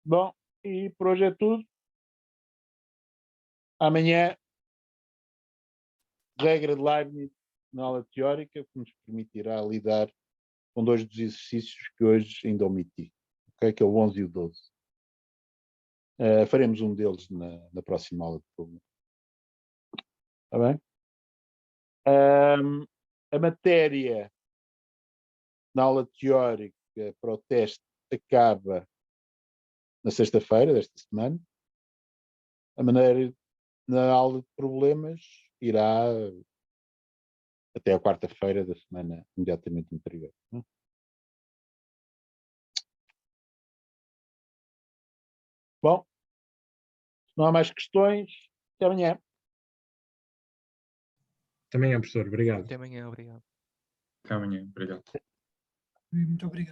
Bom, e por hoje é tudo. Amanhã, regra de Leibniz na aula teórica, que nos permitirá lidar com 2 dos exercícios que hoje ainda omiti, okay? Que é o 11 e o 12. Faremos um deles na próxima aula de problema. Está bem? A matéria na aula teórica para o teste acaba na sexta-feira desta semana. A maneira na aula de problemas irá até a quarta-feira da semana imediatamente anterior. Bom, se não há mais questões, até amanhã. Também é, professor. Obrigado. Até amanhã, obrigado. Até amanhã. Obrigado. Muito obrigado.